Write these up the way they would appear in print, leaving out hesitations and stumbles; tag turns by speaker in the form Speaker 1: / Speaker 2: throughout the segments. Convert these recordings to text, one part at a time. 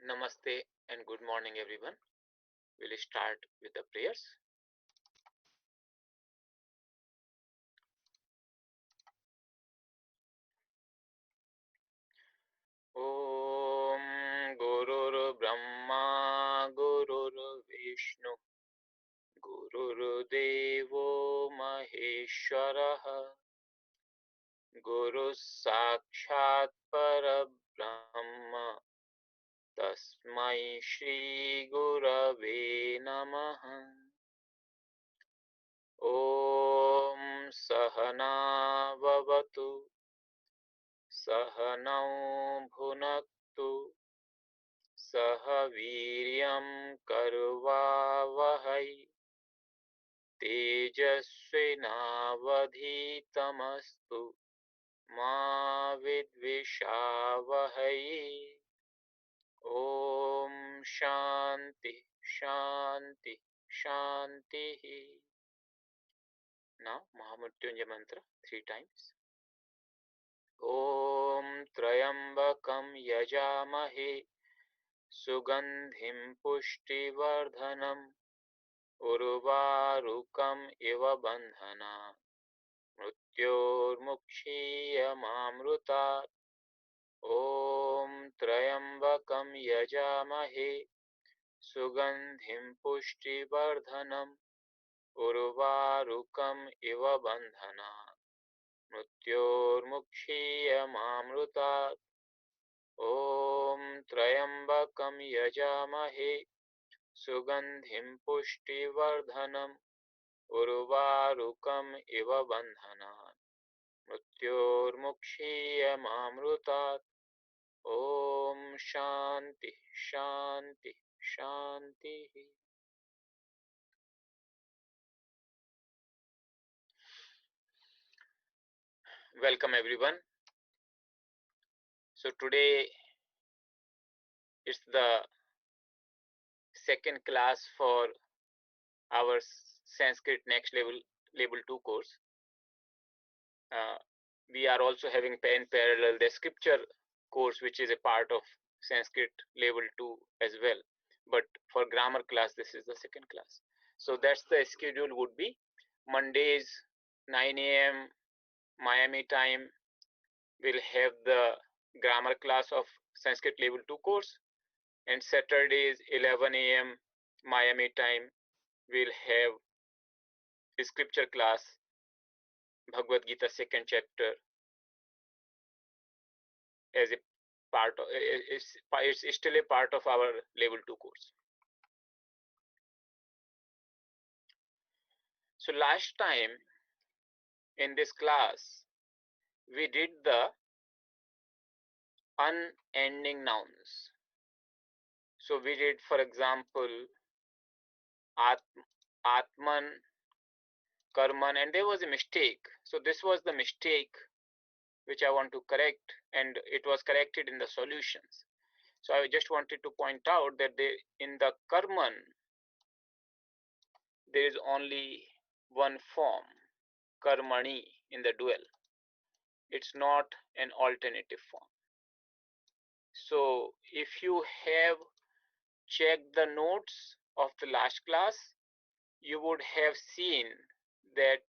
Speaker 1: Namaste and good morning, everyone. We'll start with the prayers. Om Gurur Brahma Gurur Vishnu Gurur Devo Maheshwaraha Guru Sakshat Parabrahma Tasmai Shri Gurave Namaha. Om Sahana Vavatu सहनौ भुनक्तु सह वीर्यं करवावहै तेजस्विनावधीतमस्तु मा विद्विषावहै ॐ शान्ति शान्ति शान्तिः. Now Mahamrityunjay mantra 3 times. ॐ त्र्यम्बकं यजामहे सुगन्धिं पुष्टिवर्धनम् उर्वारुकम् इव बन्धनात् मृत्योर्मुक्षीयमामृतात्. ॐ त्र्यम्बकं यजामहे सुगन्धिं पुष्टिवर्धनम् उर्वारुकम् इव बन्धनात् मृत्योर्मुक्षीयमामृतात्. ॐ त्र्यम्बकं यजामहे सुगन्धिं पुष्टिवर्धनम् उर्वारुकम् इव बन्धनात् मृत्योर्मुक्षीयमामृतात्. ॐ शान्ति शान्ति शान्तिः. Welcome everyone. So today it's the second class for our Sanskrit Next Level 2 course. We are also having in parallel the scripture course, which is a part of Sanskrit level 2 as well. But for grammar class, this is the second class. So that's the schedule would be Mondays 9 a.m. Miami time. We'll have the grammar class of Sanskrit level 2 course, and Saturdays 11 a.m. Miami time we'll have the scripture class, Bhagavad Gita second chapter, as a part of it's still a part of our level 2 course. So last time in this class we did the unending nouns. So we did, for example, Atman, Karman, and there was a mistake. So this was the mistake which I want to correct, and it was corrected in the solutions. So I just wanted to point out that in the Karman there is only one form, Karmani, in the dual. It's not an alternative form. So if you have checked the notes of the last class, you would have seen that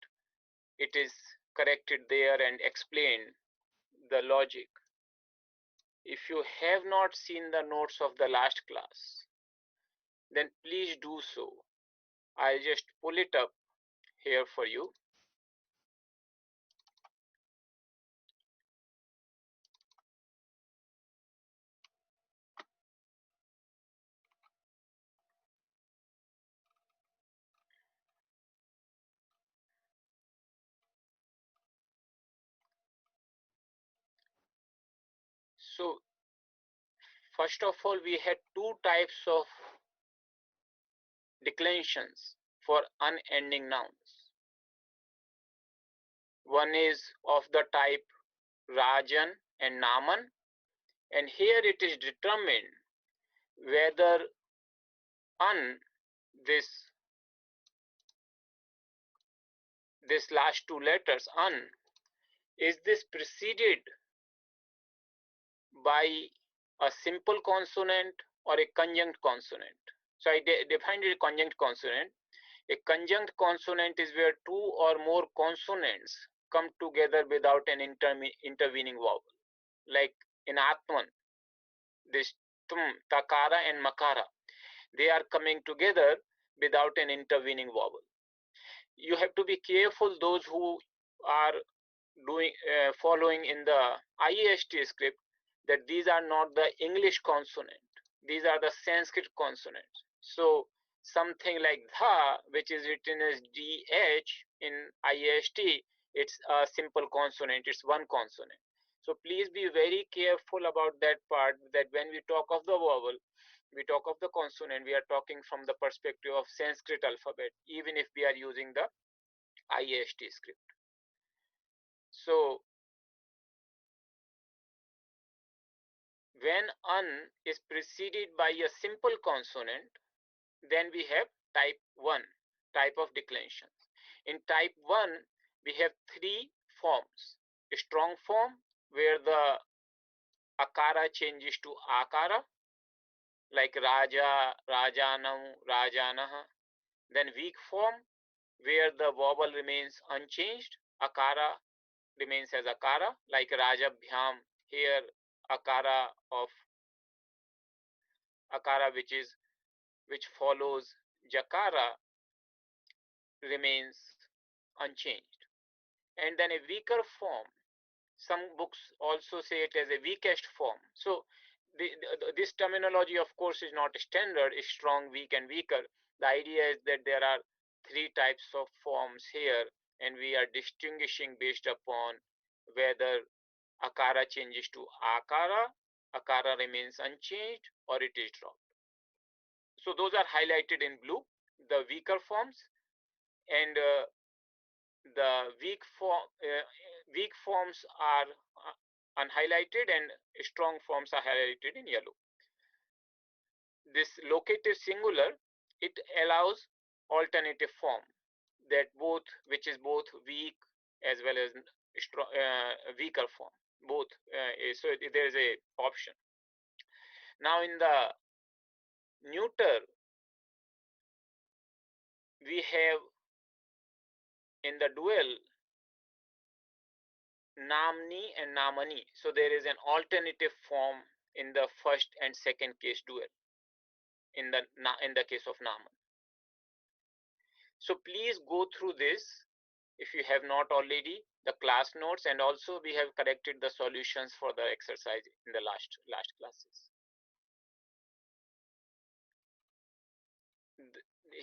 Speaker 1: it is corrected there and explained the logic. If you have not seen the notes of the last class, then please do so. I'll just pull it up here for you. So first of all, we had two types of declensions for unending nouns. One is of the type Rajan and Naman, and here it is determined whether this last two letters is this preceded by a simple consonant or a conjunct consonant. So I defined a conjunct consonant. A conjunct consonant is where two or more consonants come together without an intervening vowel. Like in Atman, this tum, takara and makara, they are coming together without an intervening vowel. You have to be careful, those who are following in the IAST script, that these are not the English consonant, these are the Sanskrit consonants. So something like dha, which is written as dh in IAST, it's a simple consonant, it's one consonant. So please be very careful about that part, that when we talk of the vowel, we talk of the consonant, we are talking from the perspective of Sanskrit alphabet, even if we are using the IAST script. So when an is preceded by a simple consonant, then we have type 1, type of declension. In type 1, we have three forms. A strong form, where the akara changes to akara, like raja, rajanam, rajanaha. Then weak form, where the vowel remains unchanged, akara remains as akara, like rajabhyam. Here akara of akara, which follows jakara, remains unchanged. And then a weaker form, some books also say it as a weakest form. So this terminology, of course, is not standard, is strong, weak, and weaker. The idea is that there are three types of forms here, and we are distinguishing based upon whether akara changes to akara, akara remains unchanged, or it is dropped. So those are highlighted in blue, the weaker forms, and the weak forms are unhighlighted, and strong forms are highlighted in yellow. This locative singular, it allows alternative form, that which is both weak as well as weaker form, both. So there is a option. Now in the neuter, we have in the dual namni and namani. So there is an alternative form in the first and second case dual in the case of naman. So please go through this if you have not already, the class notes, and also we have corrected the solutions for the exercise in the last classes.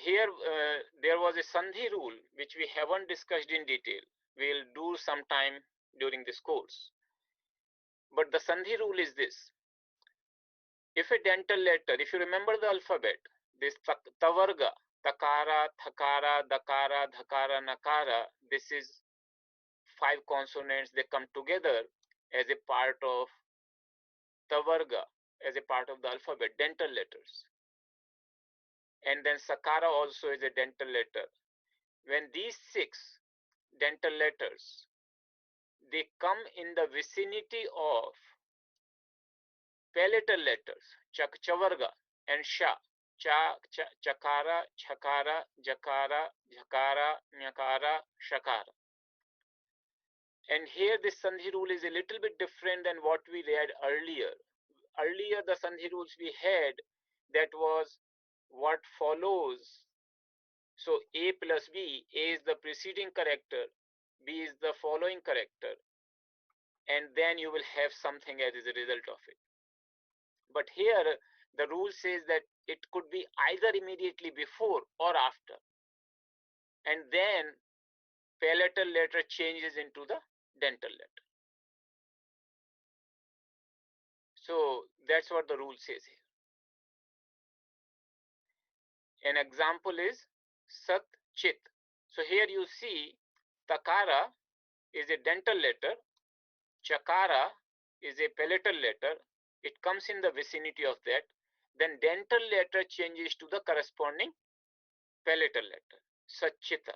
Speaker 1: Here there was a sandhi rule which we haven't discussed in detail. We'll do sometime during this course. But the sandhi rule is this: if a dental letter, if you remember the alphabet, this tavarga, takara, thakara, dakara, dhakara, nakara, this is 5 consonants, they come together as a part of tavarga, as a part of the alphabet, dental letters. And then sakara also is a dental letter. When these 6 dental letters, they come in the vicinity of palatal letters, chavarga and sha, chakara, chakara, jakara, jhakara, nyakara, shakara. And here this sandhi rule is a little bit different than what we read earlier. Earlier the sandhi rules we had, that was what follows. So A plus B, A is the preceding character, B is the following character, and then you will have something as a result of it. But here the rule says that it could be either immediately before or after, and then palatal letter changes into the dental letter. So that's what the rule says here. An example is Sat Chit. So here you see Takara is a dental letter, Chakara is a palatal letter, it comes in the vicinity of that, then dental letter changes to the corresponding palatal letter, Sachita.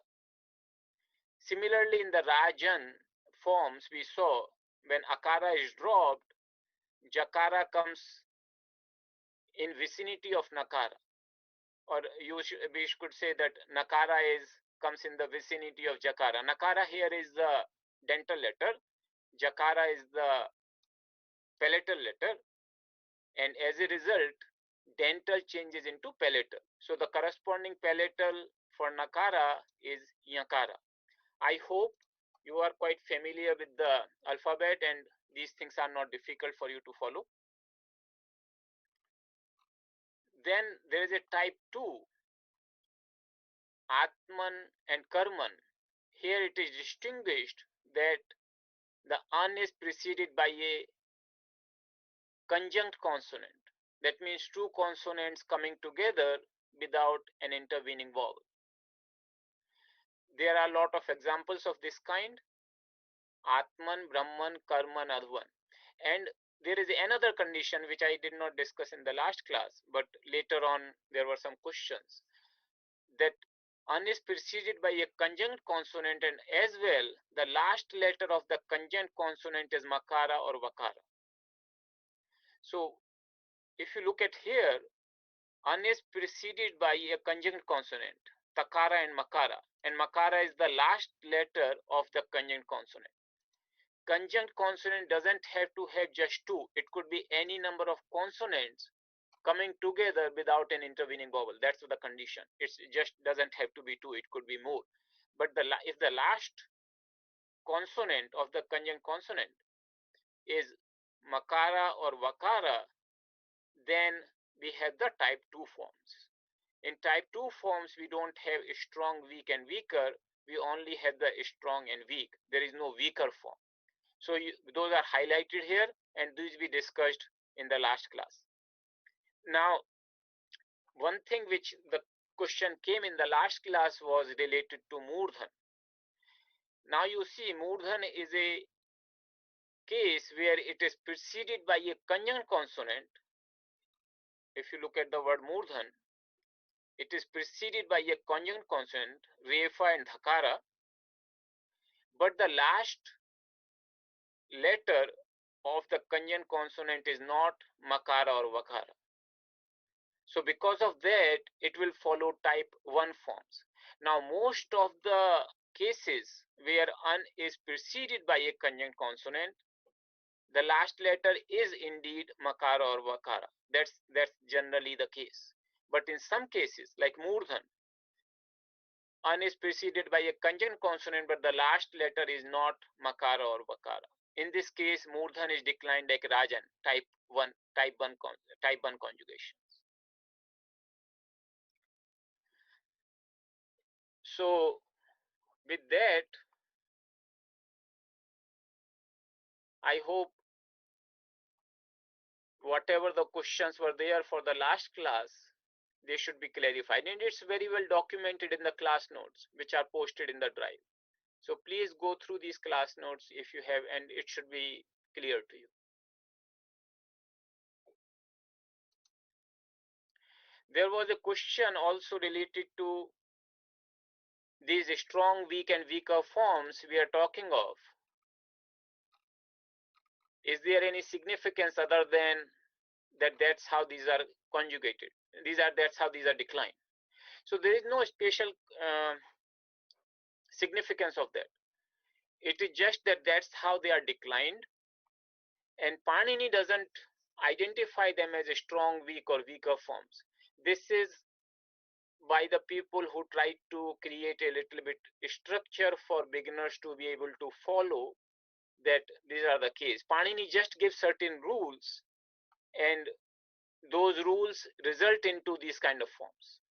Speaker 1: Similarly, in the Rajan forms, we saw when Akara is dropped, Jakara comes in vicinity of nakara, or we could say that nakara comes in the vicinity of jakara. Nakara here is the dental letter, jakara is the palatal letter, and as a result dental changes into palatal. So the corresponding palatal for nakara is yakara. I hope you are quite familiar with the alphabet and these things are not difficult for you to follow. Then there is a type 2, Atman and Karman. Here it is distinguished that the an is preceded by a conjunct consonant. That means two consonants coming together without an intervening vowel. There are a lot of examples of this kind: Atman, Brahman, Karman, Advan. And there is another condition which I did not discuss in the last class, but later on there were some questions, that an is preceded by a conjunct consonant, and as well the last letter of the conjunct consonant is makara or vakara. So if you look at here, an is preceded by a conjunct consonant, takara and makara is the last letter of the conjunct consonant. Conjunct consonant doesn't have to have just two, it could be any number of consonants coming together without an intervening vowel. That's the condition. It just doesn't have to be two, it could be more. But if the last consonant of the conjunct consonant is makara or vakara, then we have the type 2 forms. In type 2 forms, we don't have strong, weak, and weaker. We only have the strong and weak. There is no weaker form. So those are highlighted here, and these we discussed in the last class. Now, one thing which the question came in the last class was related to Murdhan. Now you see, Murdhan is a case where it is preceded by a conjunct consonant. If you look at the word Murdhan, it is preceded by a conjunct consonant, Refa and Dhakara, but the last letter of the conjunct consonant is not Makara or Vakara. So because of that, it will follow type 1 forms. Now most of the cases where an is preceded by a conjunct consonant, the last letter is indeed Makara or Vakara. That's generally the case. But in some cases, like Murdhan, an is preceded by a conjunct consonant, but the last letter is not Makara or Vakara. In this case, Murdhan is declined like Rajan, type 1 conjugation. So with that, I hope whatever the questions were there for the last class, they should be clarified, and it's very well documented in the class notes which are posted in the drive. So please go through these class notes if you have, and it should be clear to you. There was a question also related to these strong, weak, and weaker forms we are talking of. Is there any significance other than that that's how these are conjugated? That's how these are declined. So there is no special significance of that. It is just that that's how they are declined, and Panini doesn't identify them as a strong, weak, or weaker forms. This is by the people who try to create a little bit structure for beginners to be able to follow that these are the case. Panini just gives certain rules, and those rules result into these kind of forms.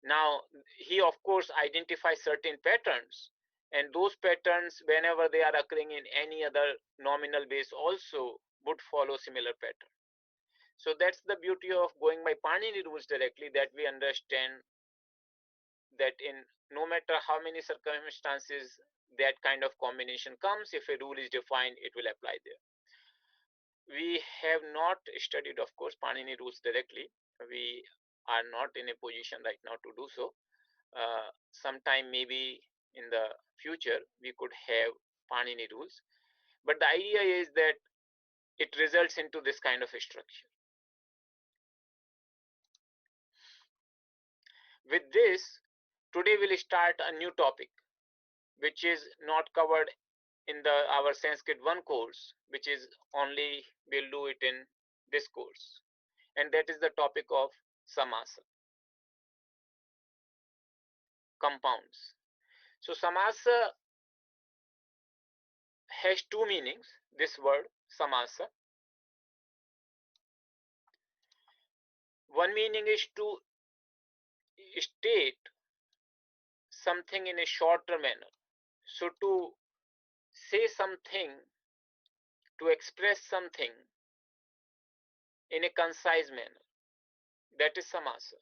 Speaker 1: Now, he of course identifies certain patterns, and those patterns, whenever they are occurring in any other nominal base, also would follow similar pattern. So that's the beauty of going by Panini rules directly, that we understand that in no matter how many circumstances that kind of combination comes, if a rule is defined, it will apply there. We have not studied, of course, Panini rules directly. We are not in a position right now to do so. Sometime maybe in the future we could have Panini rules, but the idea is that it results into this kind of a structure. With this, today we'll start a new topic which is not covered in our Sanskrit 1 course, which is only we'll do it in this course, and that is the topic of samasa, compounds. So samasa has two meanings. This word samasa, one meaning is to state something in a shorter manner. So to say something, to express something in a concise manner, that is samasa,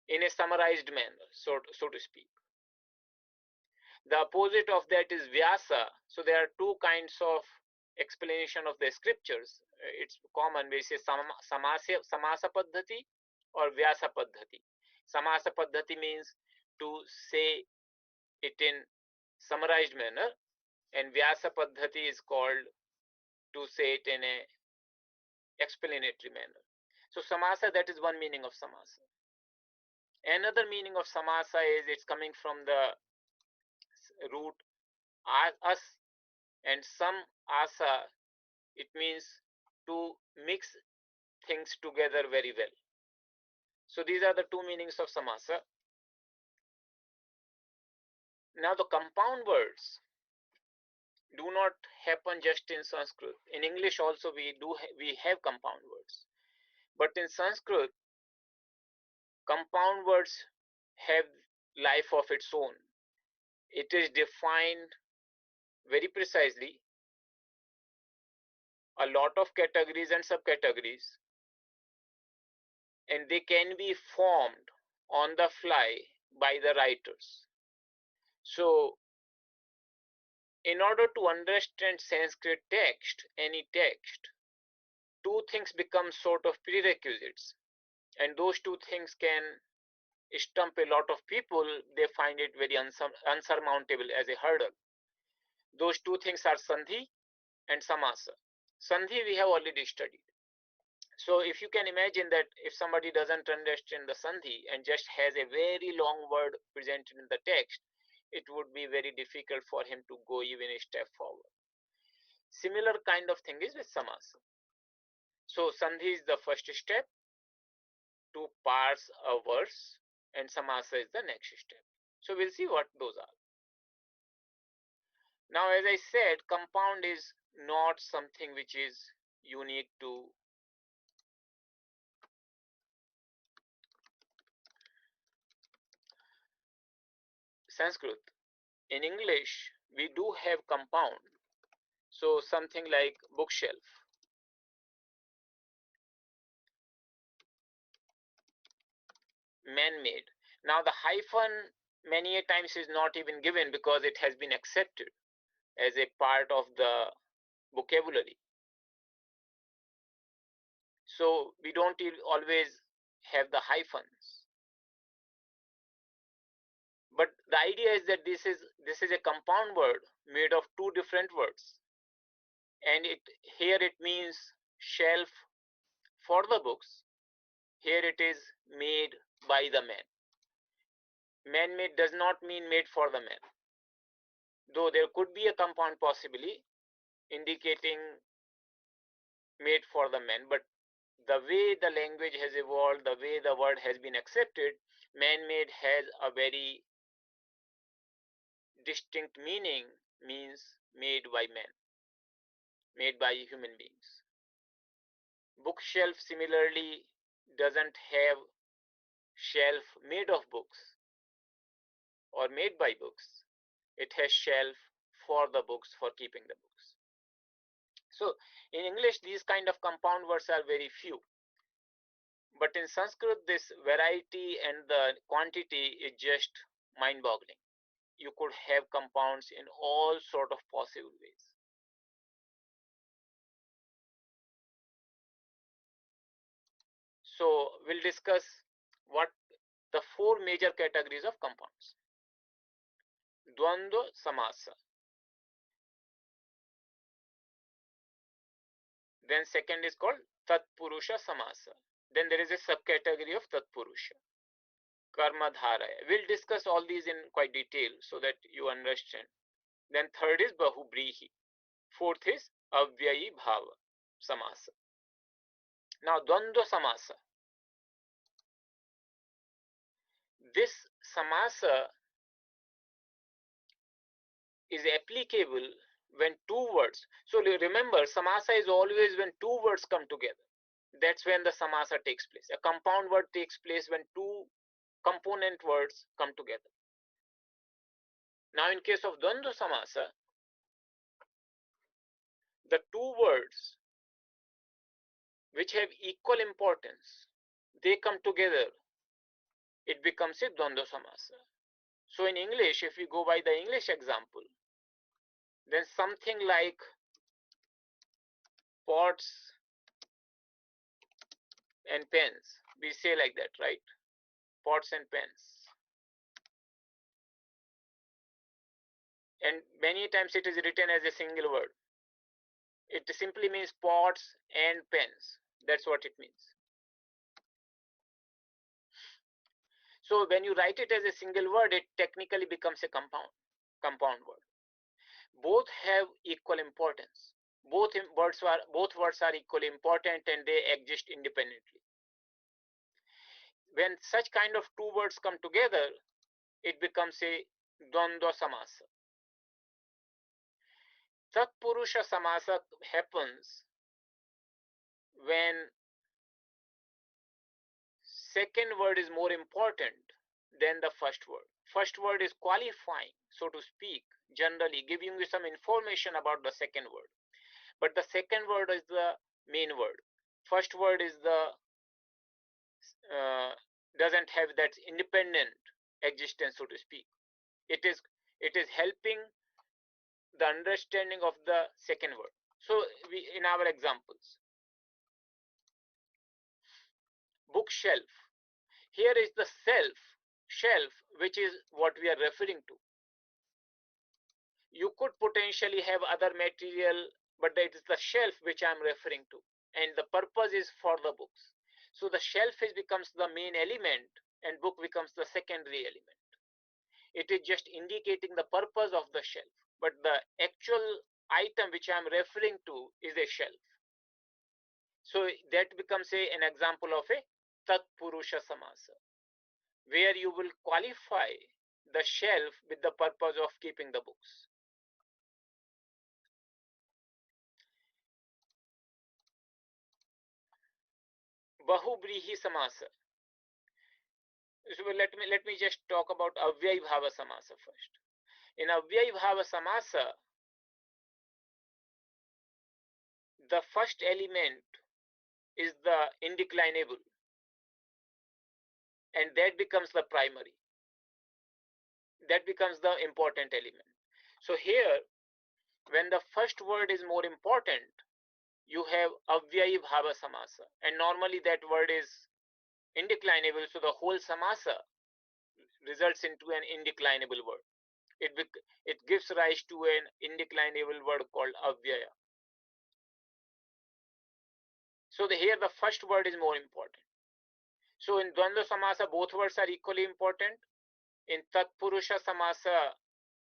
Speaker 1: in a summarized manner, so to speak. The opposite of that is vyasa. So there are two kinds of explanation of the scriptures. It's common. We say samasa paddhati or vyasa paddhati. Samasa paddhati means to say it in summarized manner, and vyasa paddhati is called to say it in a explanatory manner. So samasa, that is one meaning of samasa. Another meaning of samasa is it's coming from the root as and some asa. It means to mix things together very well. So these are the two meanings of samasa. Now the compound words do not happen just in Sanskrit. In English also we have compound words, but in Sanskrit compound words have life of its own. It is defined very precisely, a lot of categories and subcategories, and they can be formed on the fly by the writers. So in order to understand Sanskrit text, any text, two things become sort of prerequisites, and those two things can stump a lot of people. They find it very unsurmountable as a hurdle. Those two things are sandhi and samasa. Sandhi we have already studied. So if you can imagine that if somebody doesn't understand the sandhi and just has a very long word presented in the text, it would be very difficult for him to go even a step forward. Similar kind of thing is with samasa. So sandhi is the first step to parse a verse, and samasa is the next step. So we'll see what those are. Now, as I said, compound is not something which is unique to Sanskrit. In English, we do have compound. So something like bookshelf, man-made. Now the hyphen many a times is not even given because it has been accepted as a part of the vocabulary. So we don't always have the hyphens. But the idea is that this is a compound word made of two different words, and here it means shelf for the books. Here it is made by the man. Man-made does not mean made for the man, though there could be a compound possibly indicating made for the man. But the way the language has evolved, the way the word has been accepted, man-made has a very distinct meaning, means made by men, made by human beings. Bookshelf similarly doesn't have shelf made of books or made by books. It has shelf for the books, for keeping the books. So in English, these kind of compound words are very few. But in Sanskrit, this variety and the quantity is just mind-boggling. You could have compounds in all sort of possible ways. So we'll discuss what the four major categories of compounds. Dvandva samasa. Then second is called tatpurusha samasa. Then there is a subcategory of Tatpurusha, Karma Dharaya. We'll discuss all these in quite detail so that you understand. Then third is Bahubrihi. Fourth is Avyayi Bhava Samasa. Now Dvandva Samasa. This Samasa is applicable when two words. So remember, Samasa is always when two words come together. That's when the Samasa takes place. A compound word takes place when two component words come together. Now in case of Dvandva Samasa, the two words which have equal importance, they come together, it becomes a Dvandva Samasa. So in English, if we go by the English example, then something like pots and pens, we say like that, right? Pots and pens. And many times it is written as a single word. It simply means pots and pens. That's what it means. So when you write it as a single word, it technically becomes a compound word. Both have equal importance. Both words are equally important and they exist independently. When such kind of two words come together, it becomes a Dvandva Samasa. Tatpurusha Samasa happens when second word is more important than the first word. First word is qualifying, so to speak, generally giving you some information about the second word. But the second word is the main word. First word is the doesn't have that independent existence, so to speak. It is helping the understanding of the second word. So in our examples, bookshelf. Here is the shelf, which is what we are referring to. You could potentially have other material, but it is the shelf which I am referring to, and the purpose is for the books. So the shelf becomes the main element and book becomes the secondary element. It is just indicating the purpose of the shelf, but the actual item which I am referring to is a shelf. So that becomes an example of a Tatpurusha Samasa, where you will qualify the shelf with the purpose of keeping the books. Bahubrihi Samasa. So let me just talk about Avyay Bhava Samasa first. In Avyay Bhava Samasa, the first element is the indeclinable, and that becomes the primary. That becomes the important element. So here, when the first word is more important, you have Avyay Bhava Samasa, and normally that word is indeclinable, so the whole samasa results into an indeclinable word. It gives rise to an indeclinable word called avyaya. So here the first word is more important. So in Dvandva Samasa, both words are equally important. In Tatpurusha Samasa,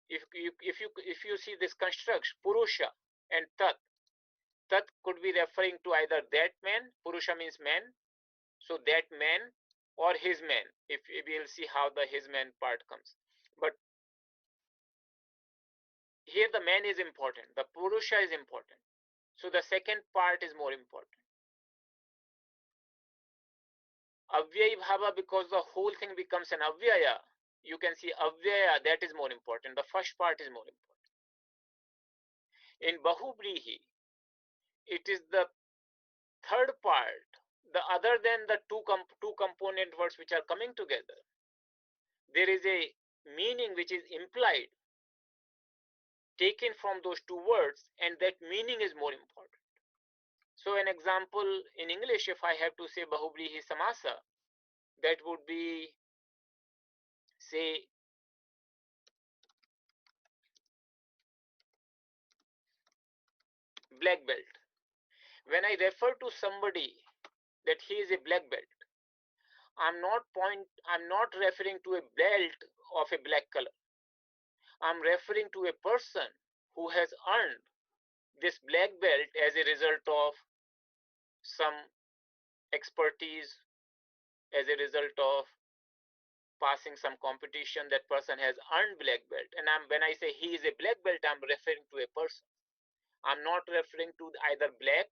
Speaker 1: if you see this construct, Purusha and Tat could be referring to either that man, Purusha means man, so that man or his man, if we will see how the his man part comes. But here the man is important, the Purusha is important, so the second part is more important. Avyay Bhava, because the whole thing becomes an avyaya, you can see avyaya, that is more important, the first part is more important. In Bahubrihi, it is the third part, the other than the two component words which are coming together, there is a meaning which is implied, taken from those two words, and that meaning is more important. So an example in English, if I have to say Bahubrihi Samasa, that would be, say, black belt. When I refer to somebody that he is a black belt. I'm not referring to a belt of a black color. I'm referring to a person who has earned this black belt as a result of some expertise, as a result of passing some competition. That person has earned black belt, and when I say he is a black belt, I'm referring to a person. I'm not referring to either black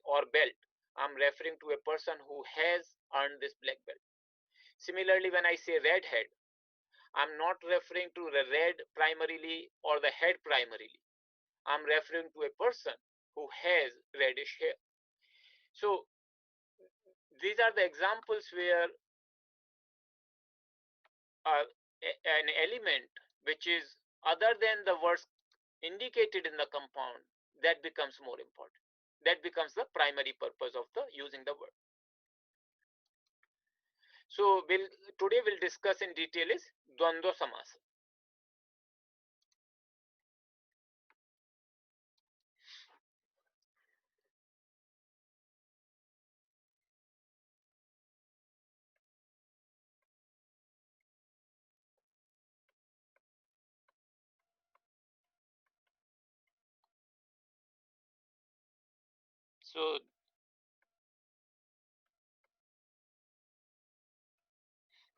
Speaker 1: or belt. I'm referring to a person who has earned this black belt. Similarly, when I say redhead, I'm not referring to the red primarily or the head primarily. I'm referring to a person who has reddish hair. So these are the examples where an element which is other than the words indicated in the compound, that becomes more important. That becomes the primary purpose of the using the word. So today we'll discuss in detail is Dvandva Samasa. So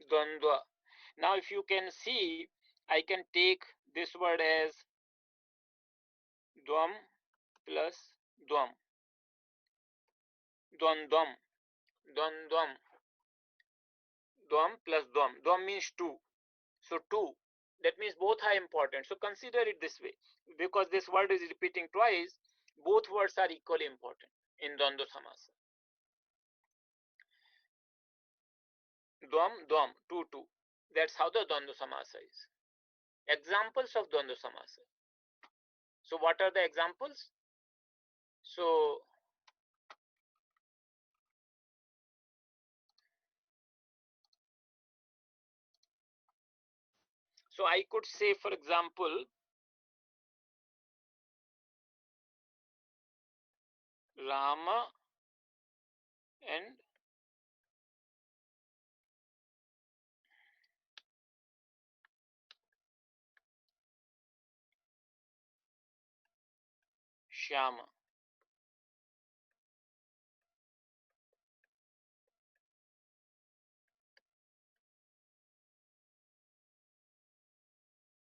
Speaker 1: Dvandva. Now if you can see, I can take this word as Dvam plus Dvam. Dvandvam. Dvandvam. Dvam plus Dvam. Dvam means two. So two. That means both are important. So consider it this way. Because this word is repeating twice, both words are equally important in Dvandva Samasa. Dvam, Dvam, two, two. That's how the Dvandva Samasa is. Examples of Dvandva Samasa. So what are the examples? So I could say, for example, Rama and Shyama.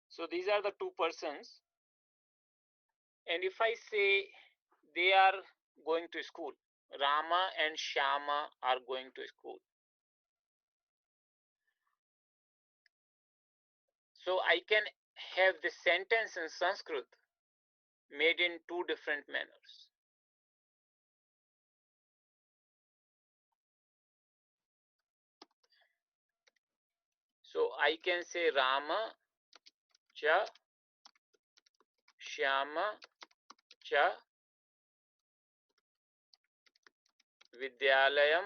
Speaker 1: So these are the two persons. And if I say they are going to school, Rama and Shyama are going to school. So I can have the sentence in Sanskrit made in two different manners. So I can say Rama cha Shyama cha Vidyalayam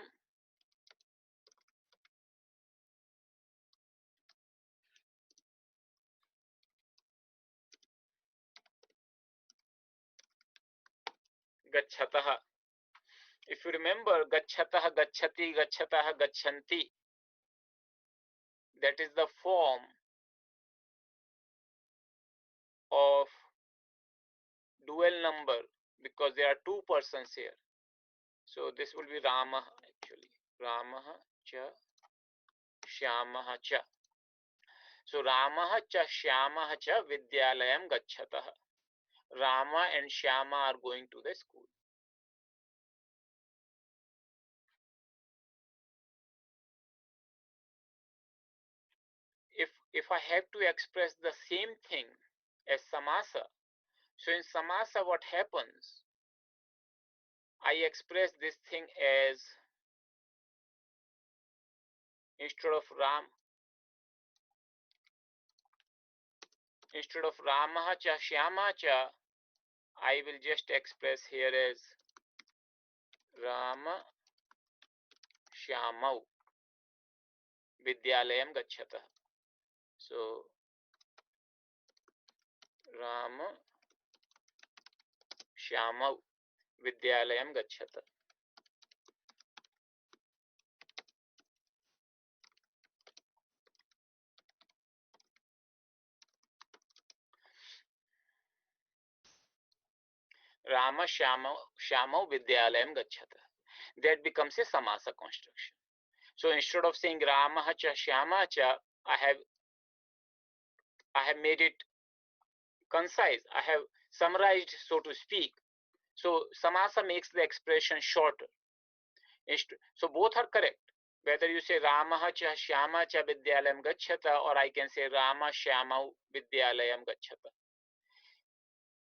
Speaker 1: Gachatah. If you remember, Gachatah, Gachati, Gachatah, Gachanti, that is the form of dual number because there are two persons here. So this will be Rama actually. Rama cha Shyama cha. So Rama cha Shyama cha Vidyalayam Gachatah. Rama and Shyama are going to the school. If I have to express the same thing as Samasa, so in Samasa what happens? I express this thing as, instead of Rama cha Shyama cha, I will just express here as Rama Shyamau Vidyalayam Gachatah. So Rama Shyamau Vidyalayam Gachatah. Rama Shyamau Vidyalayam Gacchata. That becomes a samasa construction. So instead of saying Rama cha Shyama cha, I have made it concise. I have summarized, so to speak. So samasa makes the expression shorter. So both are correct. Whether you say Rama cha Shyama cha Vidyalayam Gacchata, or I can say Rama Shyamau Vidyalayam Gacchata.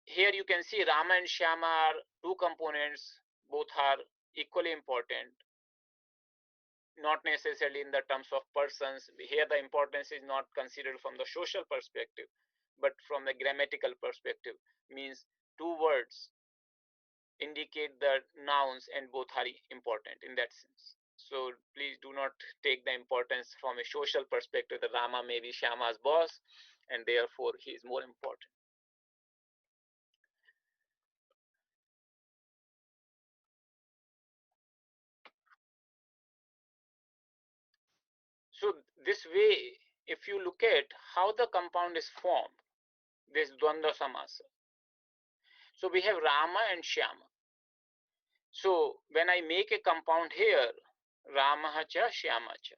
Speaker 1: Here you can see Rama and Shyama are two components. Both are equally important, not necessarily in the terms of persons. Here the importance is not considered from the social perspective, but from the grammatical perspective. Means two words indicate the nouns and both are important in that sense. So please do not take the importance from a social perspective that Rama may be Shyama's boss and therefore he is more important. So this way, if you look at how the compound is formed, this Dvandva Samasa. So we have Rama and Shyama. So when I make a compound here, Rama cha Shyama cha.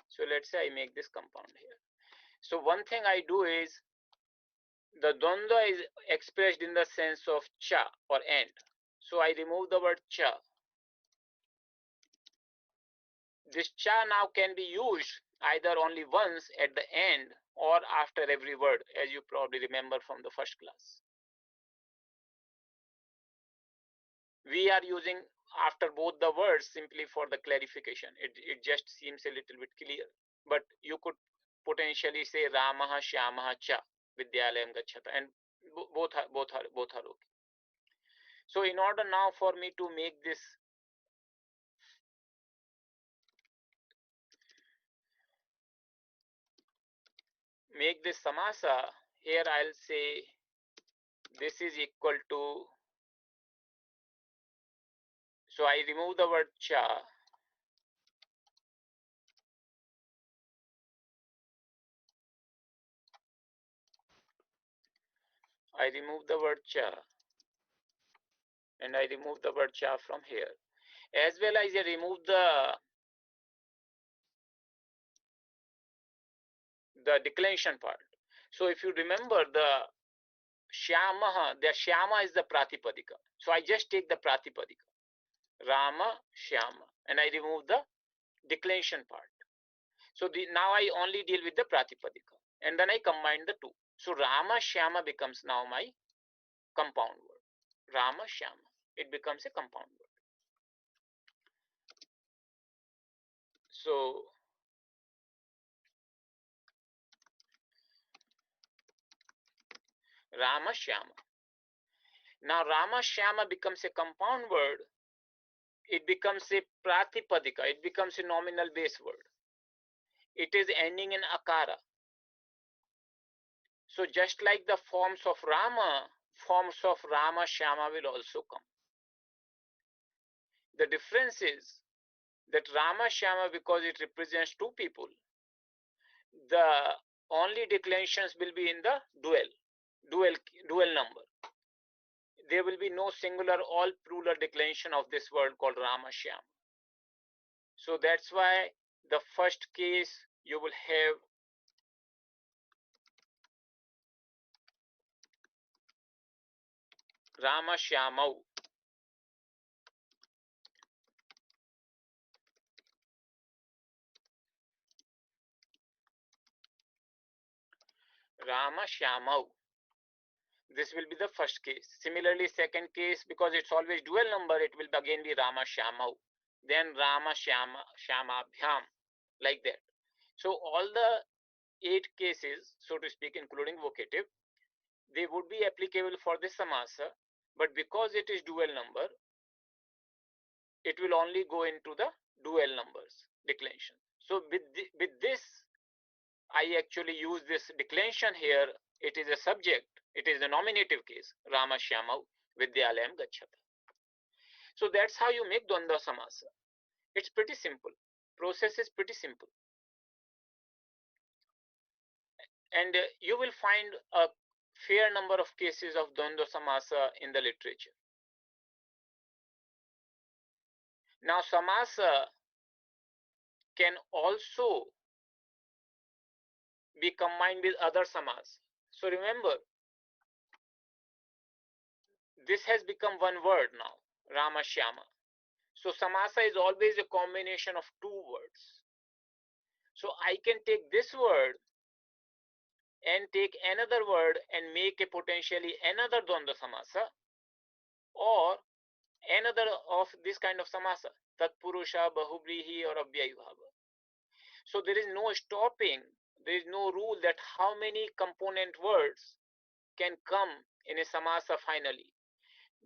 Speaker 1: So let's say I make this compound here. So one thing I do is the Dvandva is expressed in the sense of cha or and. So I remove the word cha. This cha now can be used either only once at the end or after every word, as you probably remember from the first class. We are using after both the words simply for the clarification. It just seems a little bit clear. But you could potentially say Ramaha Shyamaha cha Vidyalayam Gacchata, and both are okay. So in order now for me to make this samasa, here I'll say this is equal to, so I remove the word cha. I remove the word cha and I remove the word cha from here, as well as I remove the declension part. So if you remember the Shyama is the Pratipadika. So I just take the Pratipadika, Rama, Shyama, and I remove the declension part. So now I only deal with the Pratipadika, and then I combine the two. So Rama, Shyama becomes now my compound word. Rama, Shyama. It becomes a compound word. So Rama, Shyama. Now Rama, Shyama becomes a compound word. It becomes a Pratipadika. It becomes a nominal base word. It is ending in akara. So just like the forms of Rama Shyama will also come. The difference is that Rama Shyama, because it represents two people, the only declensions will be in the dual number. There will be no singular all plural declension of this word called Rama Shyama. So that's why the first case you will have Rama Shyamau. Rama Shyamau. This will be the first case. Similarly, second case, because it's always dual number, it will again be Rama Shyamau. Then Rama Shyama Bhyam, like that. So all the 8 cases, so to speak, including vocative, they would be applicable for this samasa, but because it is dual number, it will only go into the dual numbers declension. So with this, I actually use this declension here. It is a subject. It is the nominative case. Rama Shyamau Vidyalayam Gacchata. So that's how you make Dvandva Samasa. It's pretty simple. Process is pretty simple. And you will find a fair number of cases of Dvandva Samasa in the literature. Now, Samasa can also be combined with other samas. So remember, this has become one word now, Rama Shyama. So Samasa is always a combination of two words. So I can take this word and take another word and make a potentially another Dvandva Samasa or another of this kind of Samasa, Tatpurusha, Bahuvrihi or Avyayabhava. So there is no stopping, there is no rule that how many component words can come in a Samasa finally.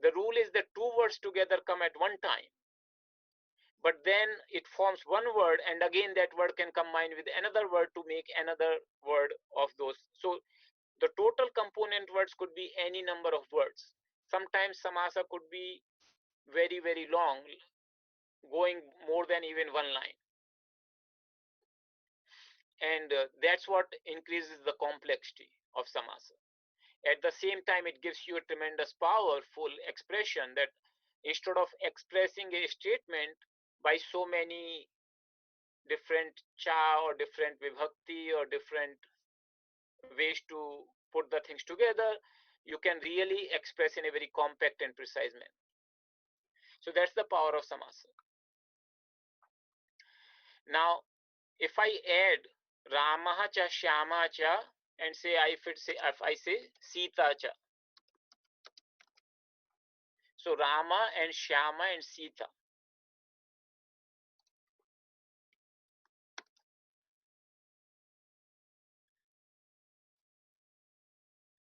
Speaker 1: The rule is that two words together come at one time, but then it forms one word, and again that word can combine with another word to make another word of those. So the total component words could be any number of words. Sometimes Samasa could be very, very long, going more than even one line. And that's what increases the complexity of Samasa. At the same time, it gives you a tremendous powerful expression that instead of expressing a statement by so many different cha or different vibhakti or different ways to put the things together, you can really express in a very compact and precise manner. So that's the power of Samasa. Now, if I add Ramaha cha, Shyama cha, and say if I say Sita cha. So Rama and Shyama and Sita.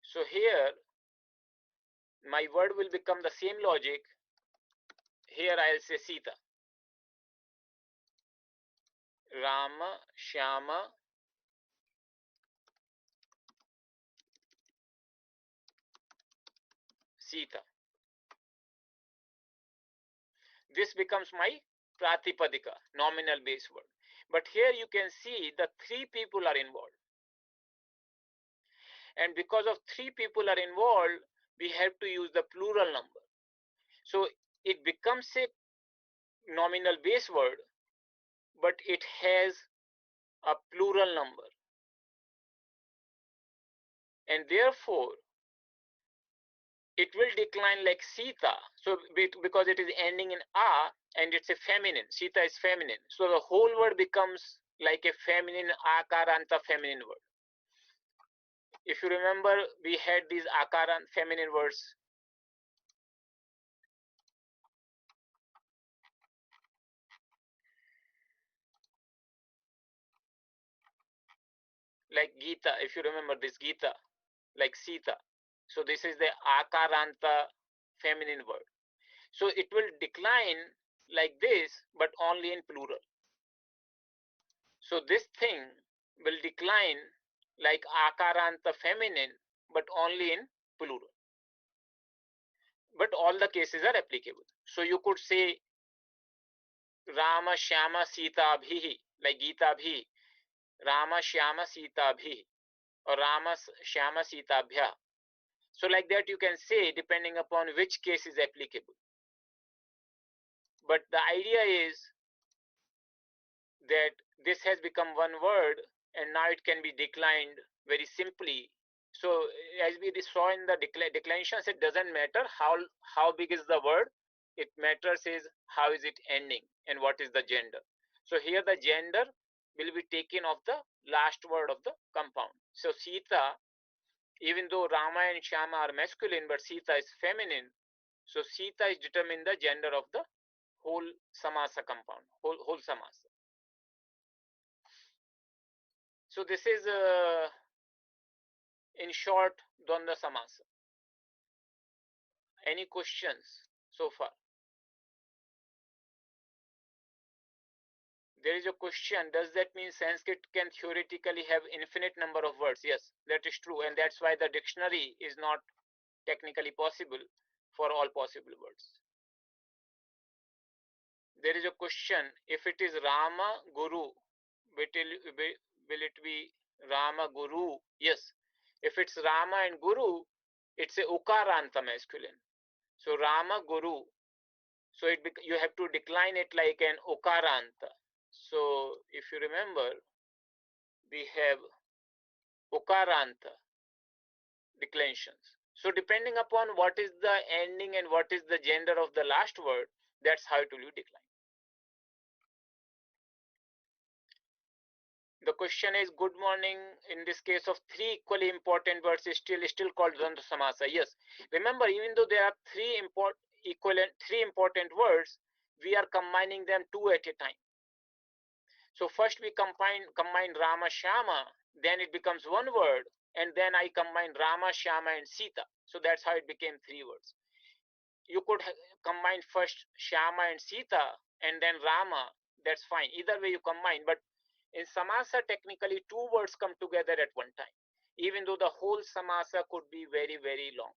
Speaker 1: So here my word will become the same logic. Here I'll say Sita. Rama, Shyama, Sita. This becomes my Pratipadika, nominal base word. But here you can see the three people are involved. And because of three people are involved, we have to use the plural number. So it becomes a nominal base word, but it has a plural number. And therefore, it will decline like Sita. So because it is ending in A and it's a feminine, Sita is feminine. So the whole word becomes like a feminine Akaranta feminine word. If you remember, we had these Akaran feminine words. Like Gita, if you remember this Gita, like Sita. So this is the Akaranta feminine word. So it will decline like this, but only in plural. So this thing will decline like Akaranta feminine, but only in plural. But all the cases are applicable. So you could say Rama Shyama Sita Bhi, like Gita Bhi, Rama Shyama Sita Bhi, or Rama Shyama Sita Bhya. So like that you can say depending upon which case is applicable. But the idea is that this has become one word and now it can be declined very simply. So as we saw in the declinations, it doesn't matter how big is the word. It matters is how is it ending and what is the gender. So here the gender will be taken of the last word of the compound. So Sita, even though Rama and Shyama are masculine, but Sita is feminine. So Sita is determined the gender of the whole samasa compound, whole samasa. So this is in short Dvandva Samasa. Any questions so far? There is a question, does that mean Sanskrit can theoretically have infinite number of words? Yes, that is true, and that's why the dictionary is not technically possible for all possible words. There is a question, if it is Rama Guru, will it be Rama Guru? Yes, If it's Rama and Guru, it's a Ukaranta masculine. So Rama Guru. So you have to decline it like an Ukaranta. So if you remember, we have Ukaranta declensions. So depending upon what is the ending and what is the gender of the last word, that's how it will be declined. The question is, good morning, in this case of three equally important words is still called Dvandva Samasa. Yes. Remember, even though there are three important words, we are combining them two at a time. So first we combine Rama Shama, then it becomes one word, and then I combine Rama, Shama, and Sita. So that's how it became three words. You could combine first Shama and Sita and then Rama. That's fine. Either way you combine, but in Samasa, technically two words come together at one time, even though the whole Samasa could be very, very long.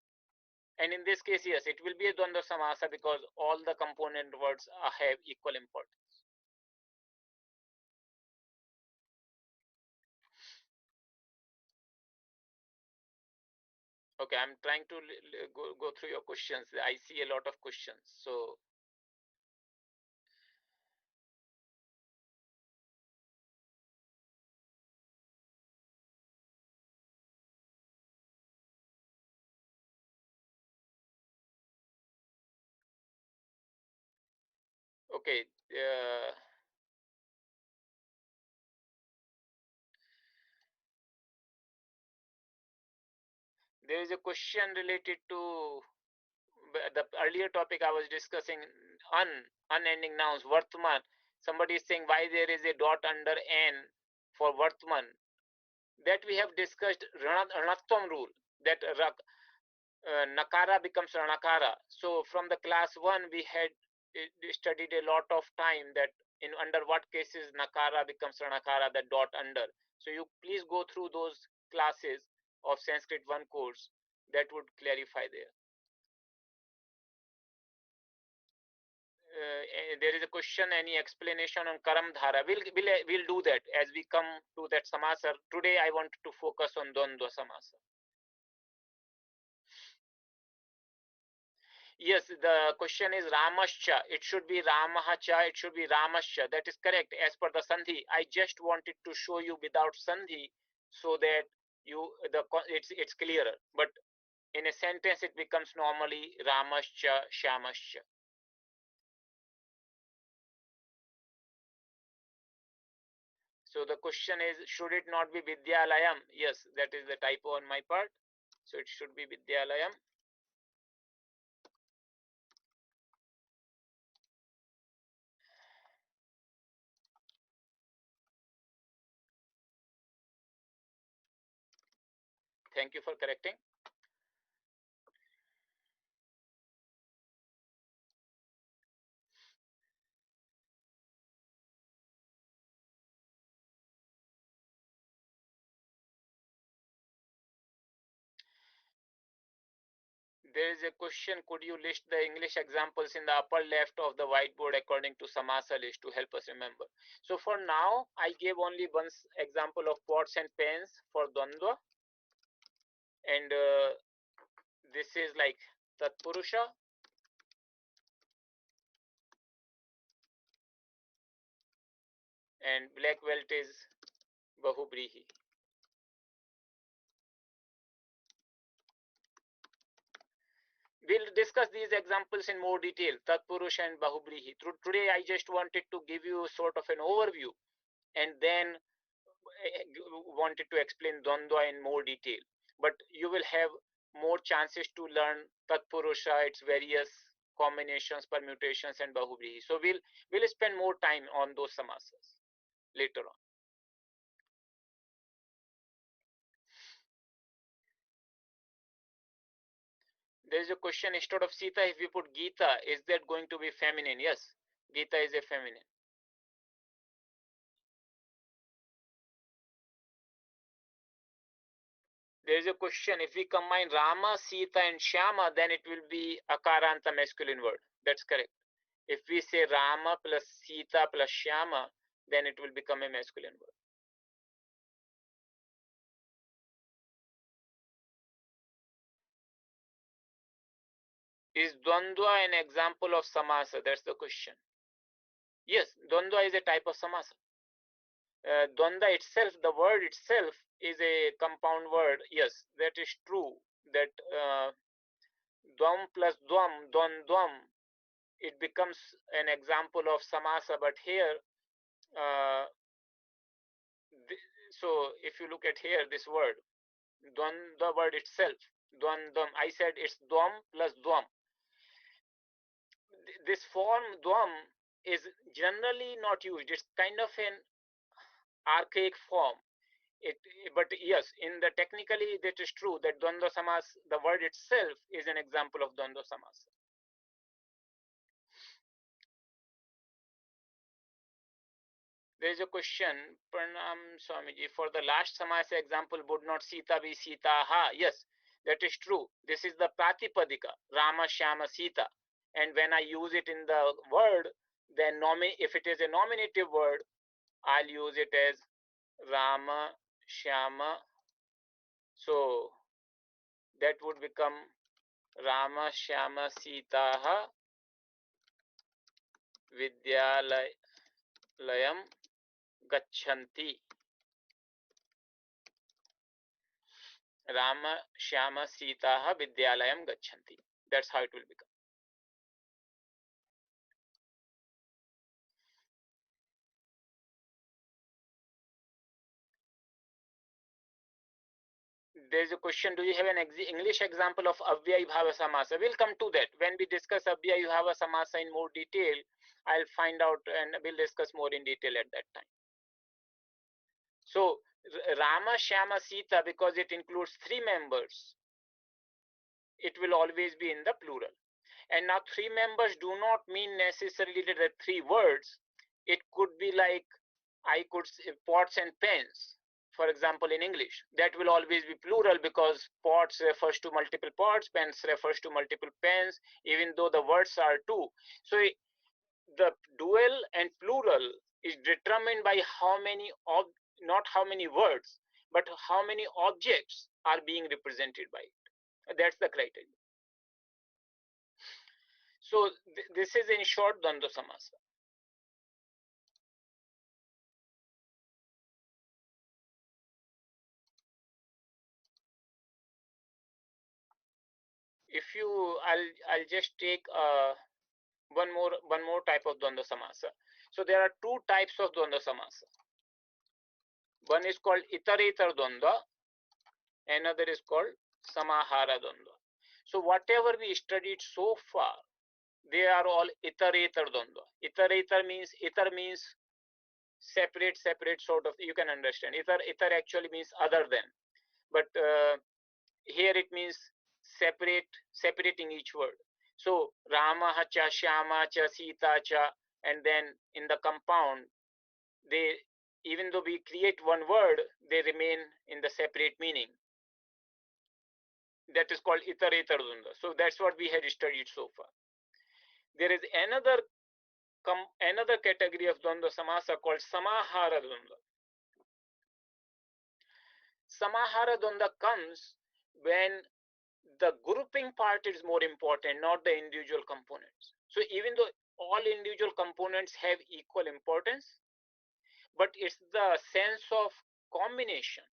Speaker 1: And in this case, yes, it will be a Dvandva Samasa because all the component words have equal importance. Okay, I'm trying to go through your questions. I see a lot of questions. So, okay. There is a question related to the earlier topic I was discussing, unending nouns, Vartman. Somebody is saying why there is a dot under N for Vartman. That we have discussed Ranatvam rule, that Nakara becomes Ranakara. So from the class 1 we had studied a lot of time that in under what cases Nakara becomes Ranakara, the dot under. So you please go through those classes of Sanskrit 1 course, that would clarify there. There is a question, any explanation on Karam Dhara? We'll do that as we come to that Samasa. Today I want to focus on Dvandva Samasa. Yes, the question is Ramascha. It should be Ramahacha. It should be Ramascha. That is correct as per the Sandhi. I just wanted to show you without Sandhi so that it's clearer. But in a sentence it becomes normally Ramascha, Shamascha. So the question is, should it not be Vidyalayam? Yes, that is the typo on my part. So it should be Vidyalayam. Thank you for correcting. There is a question, could you list the English examples in the upper left of the whiteboard according to Samasa list to help us remember? So for now, I gave only one example of pots and pans for Dvandva. And this is like Tatpurusha. And black belt is Bahubrihi. We'll discuss these examples in more detail, Tatpurusha and Bahubrihi. Today, I just wanted to give you sort of an overview and then wanted to explain Dvandva in more detail. But you will have more chances to learn Tatpurusha, its various combinations, permutations, and Bahubrihi. So we'll spend more time on those samasas later on. There is a question, instead of Sita, if we put Gita, is that going to be feminine? Yes, Gita is a feminine. There is a question, if we combine Rama, Sita, and Shama, then it will be Akaranta masculine word. That's correct. If we say Rama plus Sita plus Shama, then it will become a masculine word. Is Dvandva an example of samasa? That's the question. Yes, Dvandva is a type of samasa. Dvanda itself, the word itself, is a compound word. Yes, that is true. That dvam plus dvam, dvam, it becomes an example of samasa. But here, uh, so if you look at here, this word, the word itself, dvandam, I said it's dvam plus dvam. This form dvam is generally not used. It's kind of an archaic form. But yes, in the technically that is true that Dvandva Samas, the word itself is an example of Dvandva Samas. There is a question, Pranam Swamiji, for the last Samasa example, would not Sita be Sita? Ha, yes, that is true. This is the Pratipadika, Rama, Shyama, Sita. And when I use it in the word, then if it is a nominative word, I'll use it as Rama, Shyama. So that would become Rama, Shyama, Sitaha Vidyalayam Gachanti. Rama, Shyama, Sitaha Vidyalayam Gachanti. That's how it will become. There's a question, do you have an English example of Avyay Bhava Samasa? We'll come to that. When we discuss Avyay Bhava Samasa in more detail, I'll find out and we'll discuss more in detail at that time. So Rama, Shyama, Sita, because it includes three members, it will always be in the plural. And now three members do not mean necessarily the three words. It could be like I could say pots and pans, for example, in English. That will always be plural because pots refers to multiple pots, pens refers to multiple pens, even though the words are two. So the dual and plural is determined by how many, not how many words, but how many objects are being represented by it. That's the criteria. So this is in short Dvandva Samasa. If you, I'll just take one more type of Dvandva Samasa. So there are two types of Dvandva Samasa. One is called Iterator Dvandva, another is called Samahara Dvandva. So whatever we studied so far, they are all Iterator Dvandva. Iterator means separate sort of, you can understand. Iter actually means other than, but here it means separating each word. So Rama cha, Shyama cha, Sita cha, and then in the compound, they, even though we create one word, they remain in the separate meaning. That is called Iterator Dvandva. So that's what we had studied so far. There is another category of Dvandva Samasa called Samahara Dvandva. Samahara Dvandva comes when the grouping part is more important, not the individual components. So even though all individual components have equal importance, but it's the sense of combination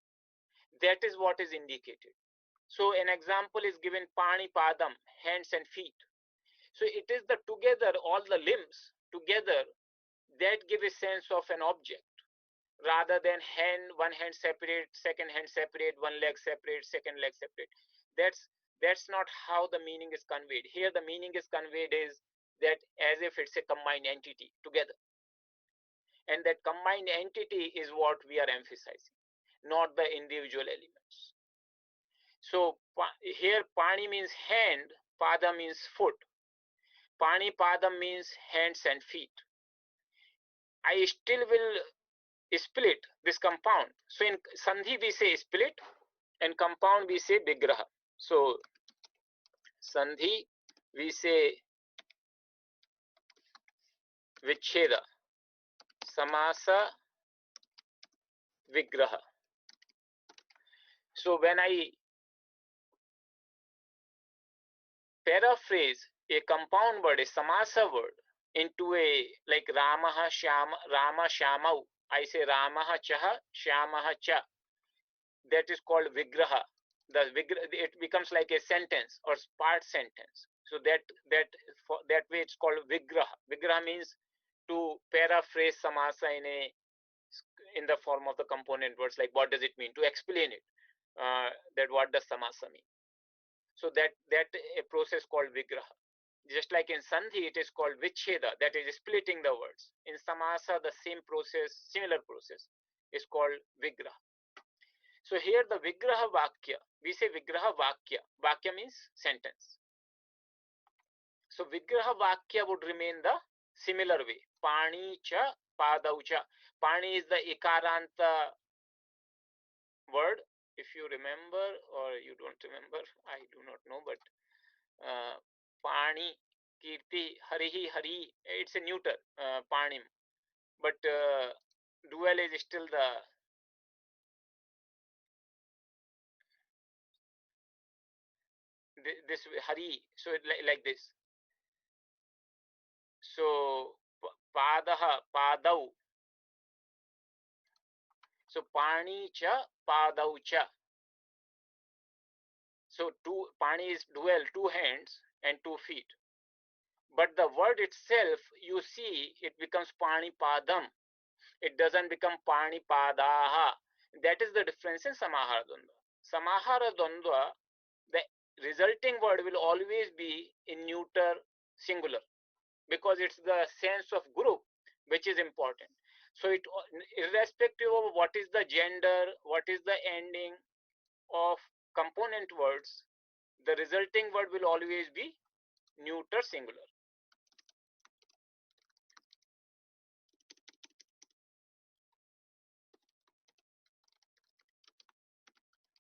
Speaker 1: that is what is indicated. So an example is given, Pani Padam, hands and feet. So it is the together, all the limbs together, that give a sense of an object, rather than one hand separate, second hand separate, one leg separate, second leg separate. That's not how the meaning is conveyed. Here the meaning is conveyed is that as if it's a combined entity together. And that combined entity is what we are emphasizing, not the individual elements. So here Pani means hand, Pada means foot. Pani Padam means hands and feet. I still will split this compound. So in Sandhi we say split, and compound we say Vigraha. So Sandhi we say Vicheda, Samasa, Vigraha. So when I paraphrase a compound word, a samasa word, into a like Ramaha Shyama, Rama Shyamau. I say Ramaha Chaha, Shyamaha Cha. That is called Vigraha. It becomes like a sentence or part sentence. So that way it's called Vigraha. Vigraha means to paraphrase samasa in the form of the component words. Like what does it mean? To explain it. That what does samasa mean? So that a process called Vigraha. Just like in Sandhi, it is called Vicheda, that is splitting the words. In Samasa, the same process, similar process, is called Vigraha. So here the Vigraha Vakya, we say Vigraha Vakya. Vakya means sentence. So Vigraha Vakya would remain the similar way. Pani cha, padau cha. Pani is the ikaranta word. If you remember or you don't remember, I do not know, but Pani, Kirti, Harihi, Hari, it's a neuter, Panim. But dual is still this Hari, so like this. So Padaha, Padau. So Pani cha, Padau cha. So Pani is dual, 2 hands and 2 feet. But the word itself, you see, it becomes Pani Padam. It doesn't become Pani Padaha. That is the difference in Samahara Dvandva. Samahara Dvandva, the resulting word will always be in neuter singular because it's the sense of group which is important. So it, irrespective of what is the gender, what is the ending of component words, the resulting word will always be neuter singular.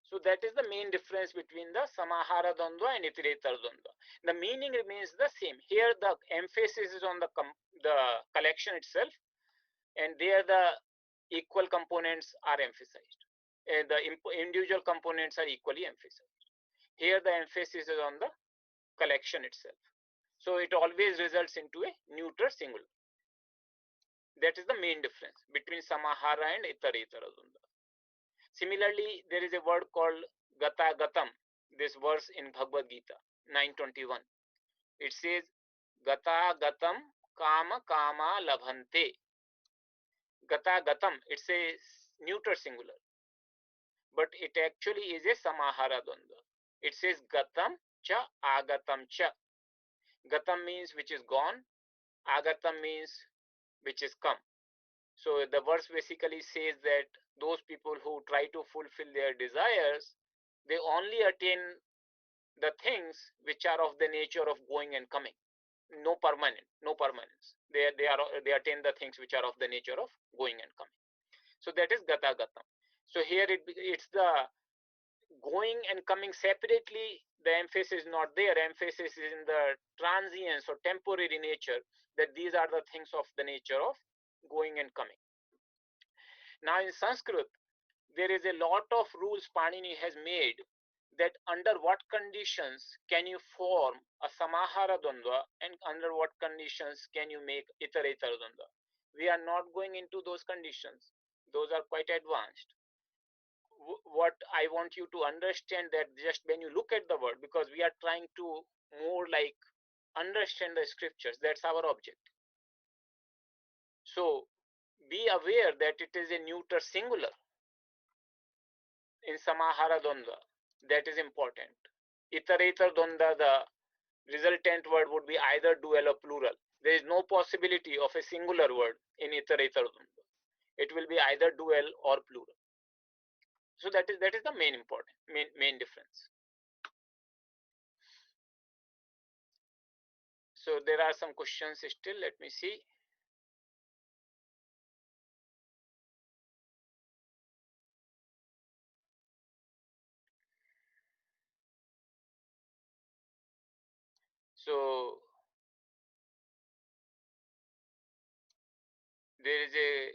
Speaker 1: So that is the main difference between the Samahara Dvandva and Iteretara Dvandva. The meaning remains the same. Here the emphasis is on the collection itself, and there the equal components are emphasized. The individual components are equally emphasized. Here the emphasis is on the collection itself. So it always results into a neuter singular. That is the main difference between Samahara and Iteretara Dvandva. Similarly, there is a word called Gata Gatam, this verse in Bhagavad Gita 9:21. It says, Gata Gatam Kama Kama Labhante. Gata Gatam, it's a neuter singular, but it actually is a Samahara Dvandva. It says Gatam Cha Agatam Cha. Gatam means which is gone, Agatam means which is come. So the verse basically says that those people who try to fulfill their desires, they only attain the things which are of the nature of going and coming. No permanence. They attain the things which are of the nature of going and coming. So that is Gata Gatam. So here it's the going and coming separately. The emphasis is not there. Emphasis is in the transience or temporary nature, that these are the things of the nature of going and coming. Now in Sanskrit, there is a lot of rules Panini has made that under what conditions can you form a Samahara Dvandva and under what conditions can you make Iteretara Dvandva. We are not going into those conditions. Those are quite advanced. What I want you to understand that just when you look at the word, because we are trying to more like understand the scriptures, that's our object. So be aware that it is a neuter singular in Samahara Dvandva. That is important. Iterator Dvandva, the resultant word would be either dual or plural. There is no possibility of a singular word in Iterator Dvandva. It will be either dual or plural. So that is the main difference. So there are some questions still. Let me see. So there is a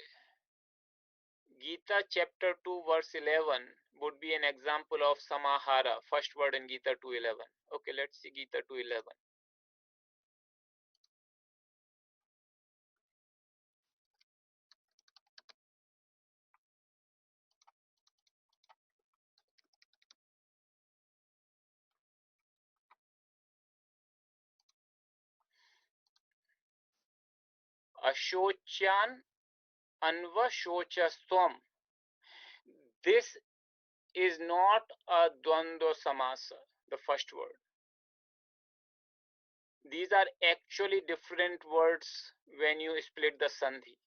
Speaker 1: Gita chapter 2 verse 11. would be an example of samahara, first word in Gita 2:11. Okay, let's see Gita 2:11. Ashochan anva shochaswam. This is not a dvandva samasa, the first word. These are actually different words when you split the sandhi.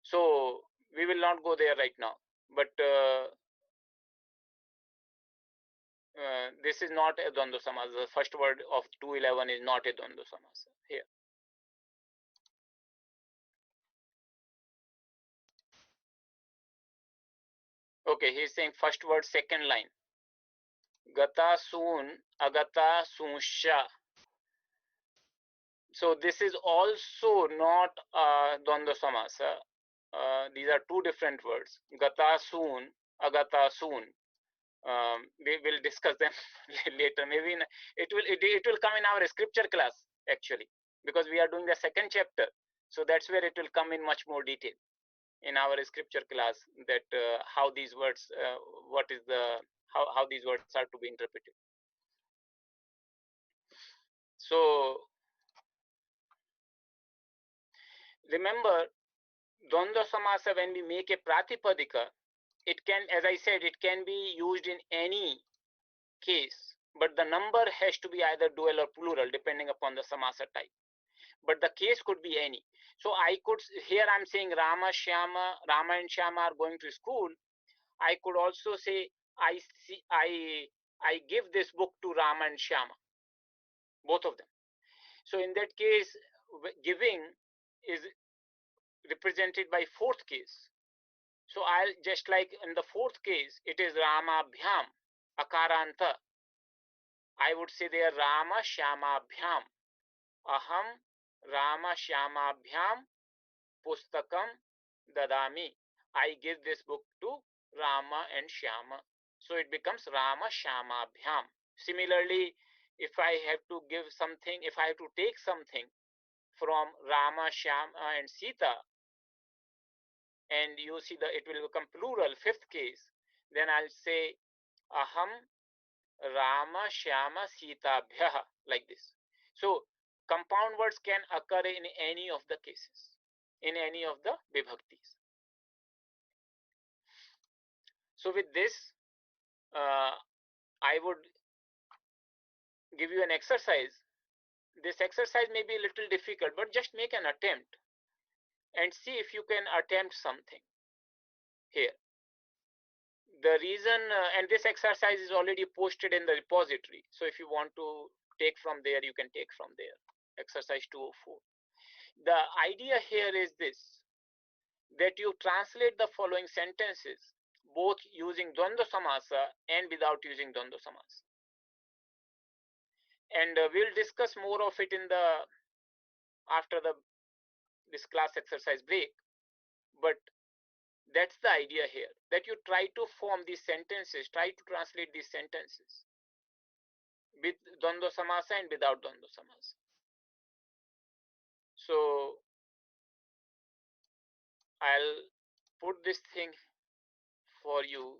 Speaker 1: So we will not go there right now, but this is not a dvandva samasa. The first word of 2:11 is not a dvandva samasa here. Okay, he's saying first word, second line. Gata soon, agata sunsha. So this is also not dvandva samasa. These are two different words. Gata soon, agata soon. We will discuss them later. Maybe it will come in our scripture class actually, because we are doing the second chapter. So that's where it will come in much more detail in our scripture class, that how these words, what is the how these words are to be interpreted. So remember, dvandva samasa, when we make a pratipadika, it can, as I said, it can be used in any case, but the number has to be either dual or plural depending upon the samasa type. But the case could be any. So I could, here I'm saying Rama and Shyama are going to school. I could also say I give this book to Rama and Shyama, both of them. So in that case, giving is represented by fourth case. So I'll just, like in the fourth case, it is Rama Bhyam, Akaranta. I would say there Rama Shyama Bhyam. Aham Rama Shyama Bhyam Pustakam Dadami. I give this book to Rama and Shyama. So it becomes Rama Shyama Bhyam. Similarly, if I have to give something, if I have to take something from Rama, Shyama and Sita, and you see it will become plural, fifth case, then I'll say Aham Rama Shyama Sita Bhya, like this. So compound words can occur in any of the cases, in any of the vibhaktis. So with this, I would give you an exercise. This exercise may be a little difficult, but just make an attempt and see if you can attempt something here. The reason, and this exercise is already posted in the repository. So if you want to take from there, you can take from there. Exercise 204. The idea here is this, that you translate the following sentences, both using Dvandva Samasa and without using Dvandva Samasa. And we'll discuss more of it in the after this class exercise break. But that's the idea here, that you try to form these sentences, try to translate these sentences with Dvandva Samasa and without Dvandva Samasa. So I'll put this thing for you.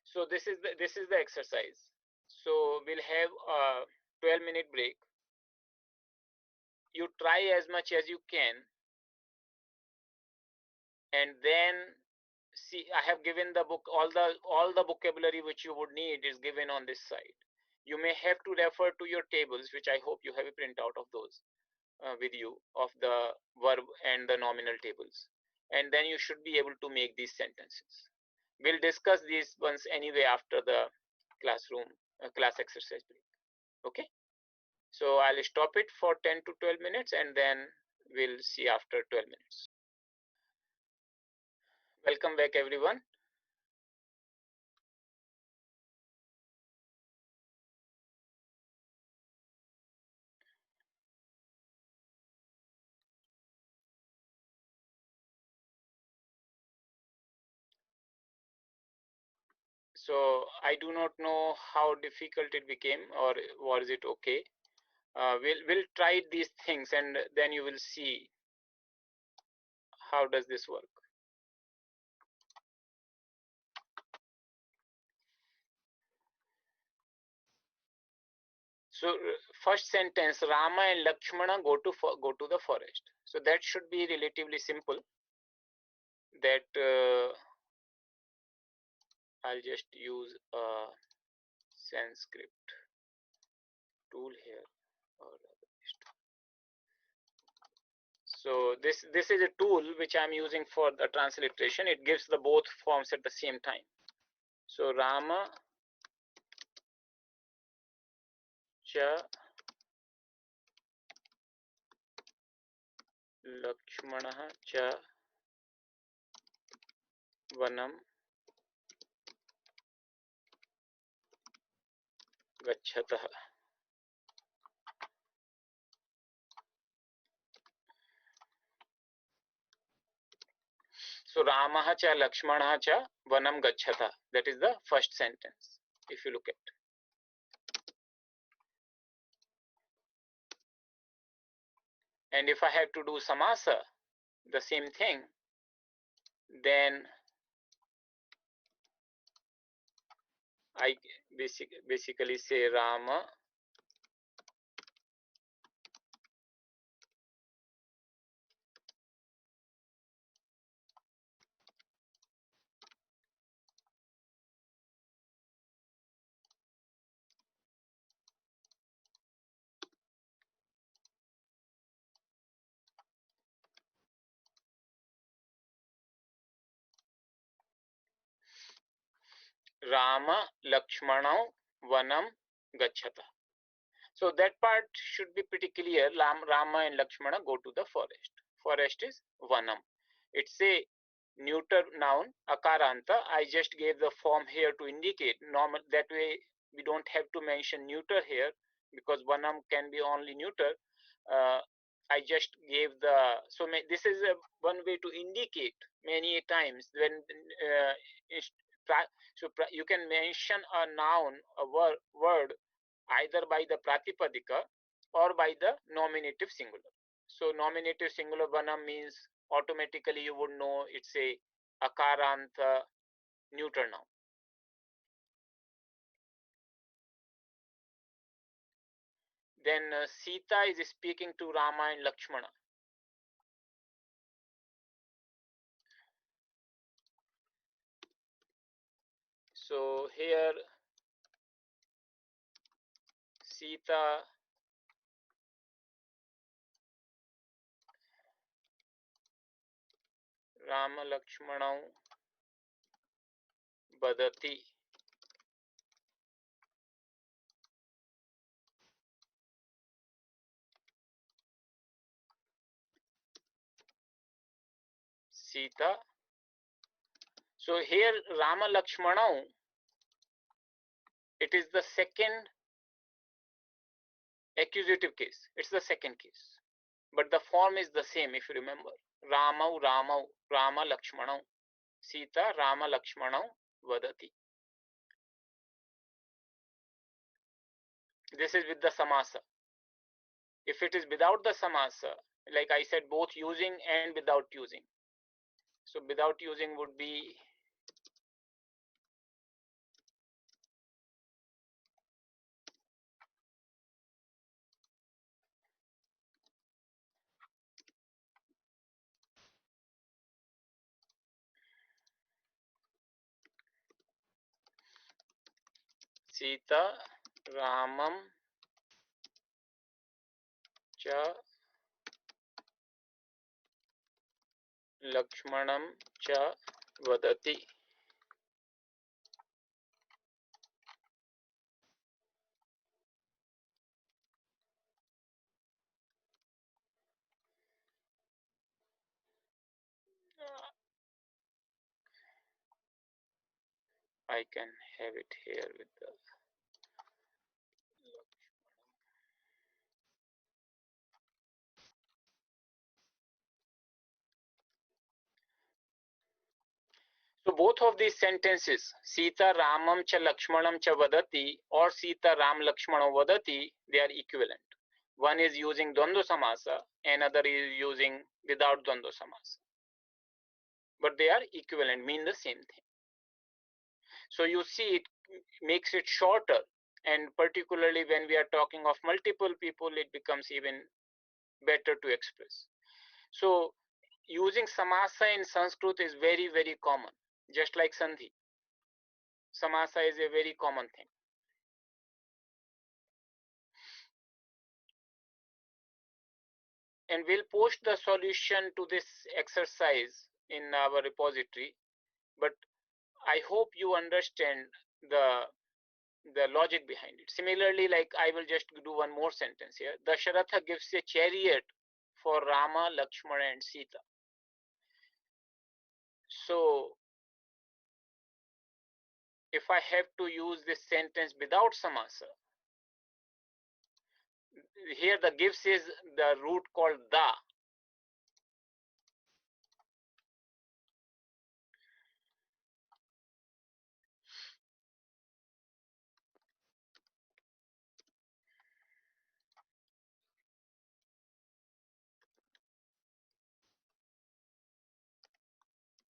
Speaker 1: So this is the exercise. So we'll have a 12-minute break. You try as much as you can, and then see, I have given the book, all the vocabulary which you would need is given on this side. You may have to refer to your tables, which I hope you have a printout of those with you, of the verb and the nominal tables, and then you should be able to make these sentences. We'll discuss these ones anyway after the classroom class exercise break. Okay, so I'll stop it for 10 to 12 minutes, and then we'll see after 12 minutes. Welcome back, everyone. So I do not know how difficult it became, or was it okay. We'll try these things, and then you will see how does this work. So first sentence, Rama and Lakshmana go to the forest. So that should be relatively simple. That I'll just use a Sanskrit tool here. So this is a tool which I'm using for the transliteration. It gives the both forms at the same time. So Rama cha Lakshmana cha vanam gachatah. So Ramaha cha Lakshmanaha cha vanam gachatah. That is the first sentence. If you look at, and if I have to do samasa, the same thing, then I basically say Rama Rama Lakshmana vanam gachatah. So that part should be pretty clear. Rama and Lakshmana go to the forest. Forest is vanam. It's a neuter noun, akaranta. I just gave the form here to indicate normal. That way we don't have to mention neuter here, because vanam can be only neuter. I just gave the, so this is one way to indicate many times when so you can mention a noun, a word, either by the pratipadika or by the nominative singular. So nominative singular vanam means automatically you would know it's a akaranta neuter noun. Then Sita is speaking to Rama and Lakshmana. So here Sita Rama Lakshmana Badati. Sita. So here Rama Lakshmana, it is the second accusative case. It's the second case. But the form is the same, if you remember. Rama Lakshmana. Sita Rama Lakshmana Vadati. This is with the samasa. If it is without the samasa, like I said, both using and without using. So without using would be Sita Ramam cha Lakshmanam cha Vadati. I can have it here with the So both of these sentences, Sita Ramam cha Lakshmanam cha vadati or Sita Ram Lakshmano vadati, they are equivalent. One is using Dvandva Samasa, another is using without Dvandva Samasa. But they are equivalent, mean the same thing. So you see, it makes it shorter, and particularly when we are talking of multiple people, it becomes even better to express. So using samasa in Sanskrit is very, very common, just like sandhi. Samasa is a very common thing. And we'll post the solution to this exercise in our repository, but I hope you understand the logic behind it. Similarly, like I will just do one more sentence here. Dasharatha gives a chariot for Rama, Lakshmana and Sita. So if I have to use this sentence without samasa, here the gives is the root called da.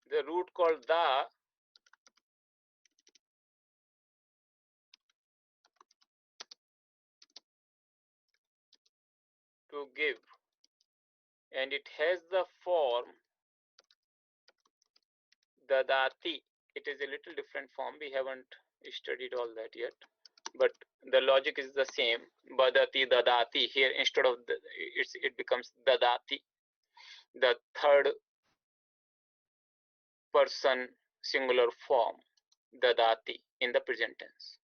Speaker 1: The root called da to give, and it has the form dadati. It is a little different form. We haven't studied all that yet, but the logic is the same. Badati, dadati. Here instead of the, it becomes dadati. The third person singular form, dadati, in the present tense.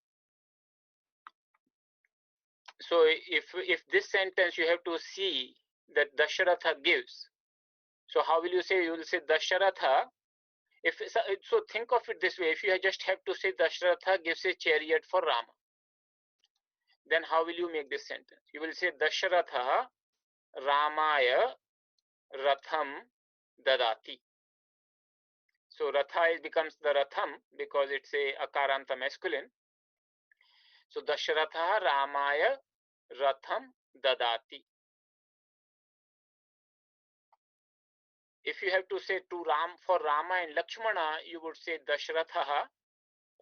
Speaker 1: So if this sentence you have to see that Dasharatha gives. So how will you say? You will say Dasharatha. If so, think of it this way: if you just have to say Dasharatha gives a chariot for Rama, then how will you make this sentence? You will say Dasharatha Ramaya Ratham Dadati. So Ratha becomes the Ratham because it's a Akaranta masculine. So Dasharatha Ramaya Ratham Dadati. If you have to say to Ram for Rama and Lakshmana, you would say Dashratha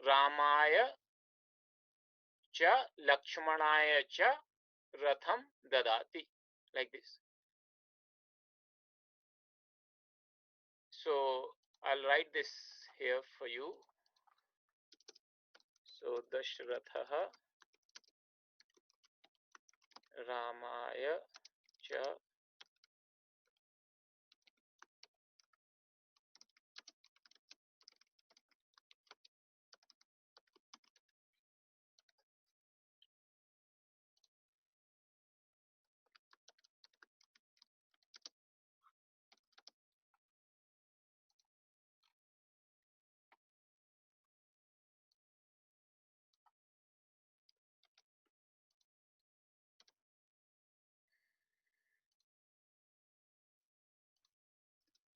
Speaker 1: Ramaya cha Lakshmanaya cha Ratham Dadati, like this. So I'll write this here for you. So Dashratha Ramaya cha.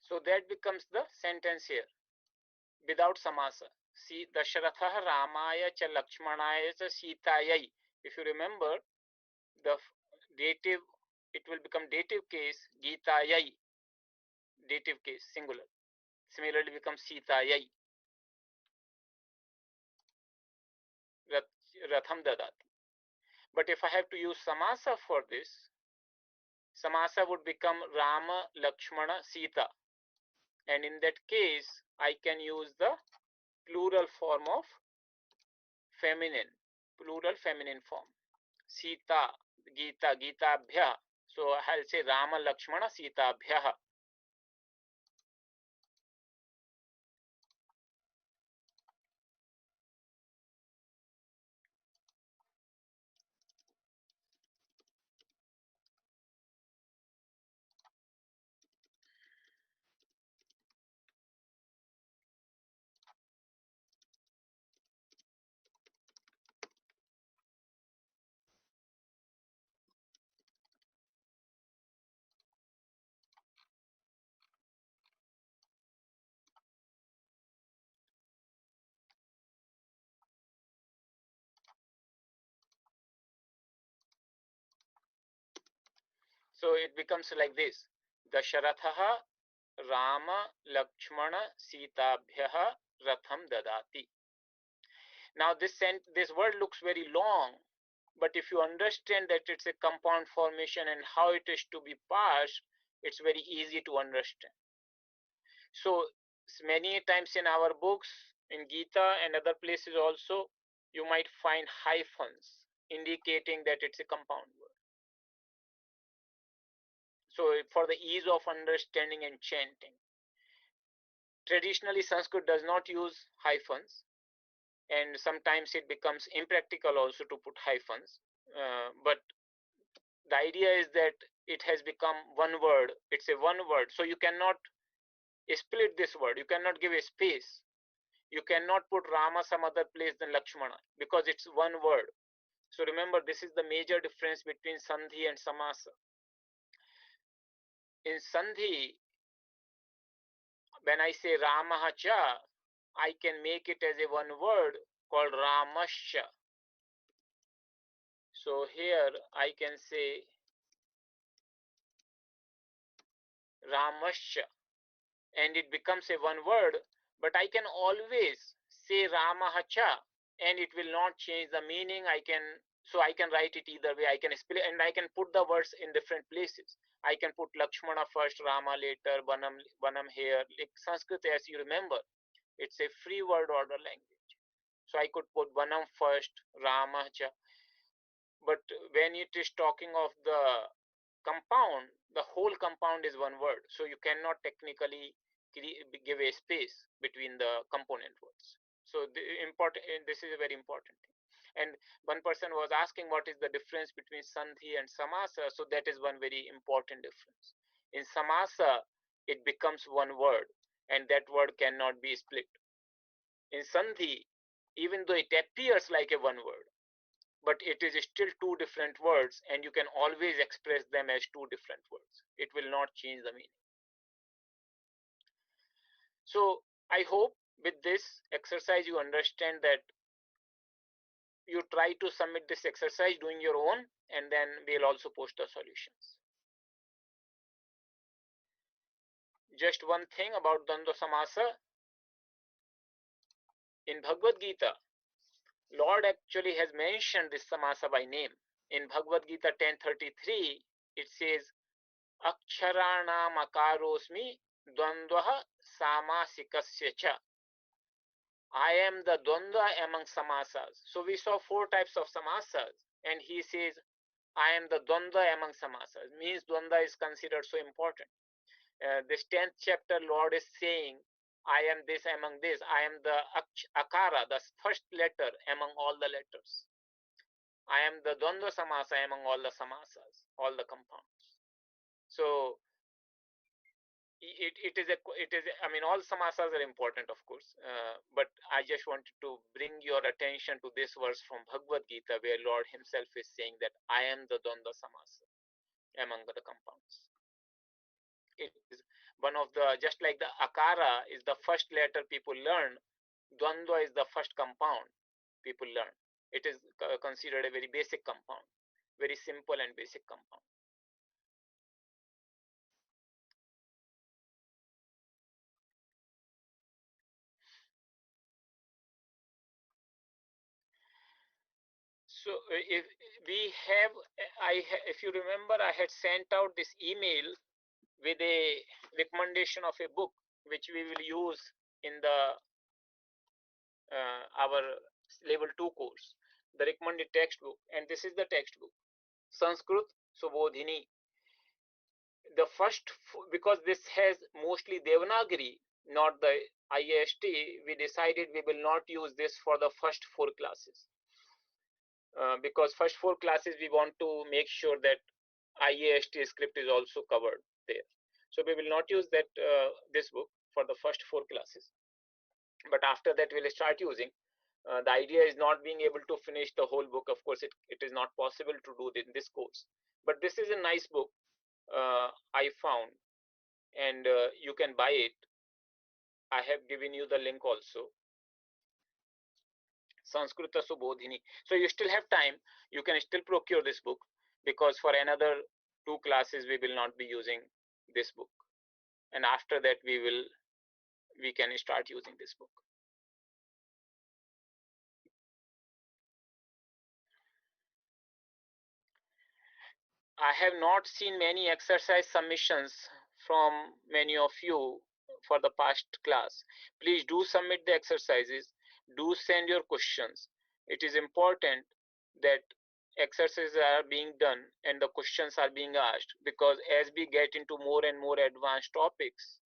Speaker 1: So that becomes the sentence here without samasa. See, Dashratha Ramaya cha Lakshmanaya cha Sitayai. If you remember, the dative, it will become dative case Gitayai, dative case singular. Similarly becomes Sitayai, Ratham Dadati. But if I have to use samasa for this, samasa would become Rama, Lakshmana, Sita, and in that case I can use the plural form of plural feminine form. Sita, Gita, Gitabhya. So I'll say Rama, Lakshmana, Sitabhya. So it becomes like this: Dasharatha Rama Lakshmana Sitabhyaha Ratham Dadati. Now this word looks very long, but if you understand that it's a compound formation and how it is to be parsed, it's very easy to understand. So many times in our books, in Gita and other places also, you might find hyphens indicating that it's a compound word. So for the ease of understanding and chanting. Traditionally, Sanskrit does not use hyphens, and sometimes it becomes impractical also to put hyphens. But the idea is that it has become one word. It's a one word, so you cannot split this word. You cannot give a space. You cannot put Rama some other place than Lakshmana because it's one word. So remember, this is the major difference between Sandhi and Samasa. In Sandhi, when I say Ramahacha, I can make it as a one word called Ramascha. So here I can say Ramascha and it becomes a one word, but I can always say Ramahacha and it will not change the meaning. So I can write it either way. I can split and I can put the words in different places. I can put Lakshmana first, Rama later, Vanam here. Like Sanskrit, as you remember, it's a free word order language. So I could put Vanam first, Ramahacha. But when it is talking of the compound, the whole compound is one word. So you cannot technically give a space between the component words. So this is a very important thing. And one person was asking what is the difference between Sandhi and Samasa. So that is one very important difference. In Samasa, it becomes one word and that word cannot be split. In Sandhi, even though it appears like a one word, but it is still two different words and you can always express them as two different words. It will not change the meaning. So I hope with this exercise you understand that you try to submit this exercise doing your own and then we'll also post the solutions. Just one thing about Dandva Samasa. In Bhagavad Gita, Lord actually has mentioned this Samasa by name. In Bhagavad Gita 10:33, it says, Aksharanam akarosmi dvandvaha samasikasya cha. I am the dvandva among samasas. So we saw four types of samasas and he says, I am the dvandva among samasas. Means dvandva is considered so important. This 10th chapter, Lord is saying, I am this among this. I am the akara, the first letter among all the letters. I am the dvandva samasa among all the samasas, all the compounds. So I mean, all samasas are important, of course, but I just wanted to bring your attention to this verse from Bhagavad Gita where Lord himself is saying that I am the dvandva samasa among the compounds. It is one of the, just like the akara is the first letter people learn, dvandva is the first compound people learn. It is considered a very basic compound, very simple and basic compound. So if we have, if you remember, I had sent out this email with a recommendation of a book which we will use in the our level 2 course, the recommended textbook, and this is the textbook, Sanskrit Subodhini. The first, because this has mostly Devanagari, not the IAST, we decided we will not use this for the first 4 classes. Because first 4 classes we want to make sure that IAST script is also covered there. So we will not use that this book for the first 4 classes. But after that we'll start using. The idea is not being able to finish the whole book. Of course, it is not possible to do in this course. But this is a nice book I found, and you can buy it. I have given you the link also. Sanskrita Subodhini. So you still have time. You can still procure this book because for another 2 classes we will not be using this book, and after that we can start using this book. I have not seen many exercise submissions from many of you for the past class. Please do submit the exercises, do send your questions. It is important that exercises are being done and the questions are being asked, because as we get into more and more advanced topics,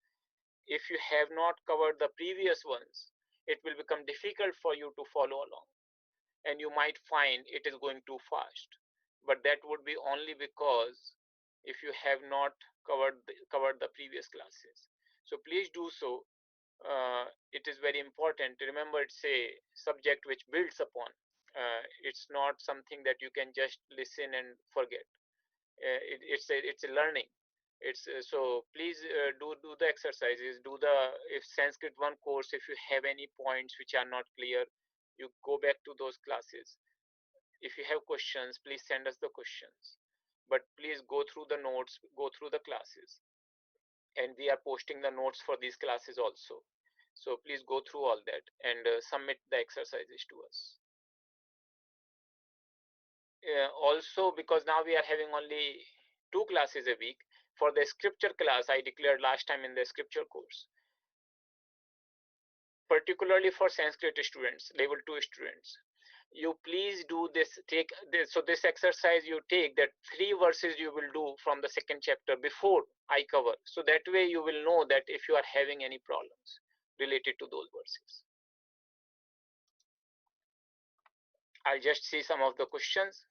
Speaker 1: if you have not covered the previous ones, it will become difficult for you to follow along, and you might find it is going too fast. But that would be only because if you have not covered the previous classes. So please do so. It is very important. Remember, it's a subject which builds upon. It's not something that you can just listen and forget. It's a learning. It's so please do the exercises, do the, if Sanskrit 1 course, if you have any points which are not clear, you go back to those classes. If you have questions, please send us the questions, but please go through the notes, go through the classes, and we are posting the notes for these classes also. So please go through all that and submit the exercises to us. Also, because now we are having only 2 classes a week, for the scripture class I declared last time in the scripture course, particularly for Sanskrit students, level 2 students, you please do this, take this. So this exercise, you take that 3 verses you will do from the second chapter before I cover, so that way you will know that if you are having any problems related to those verses. I'll just see some of the questions.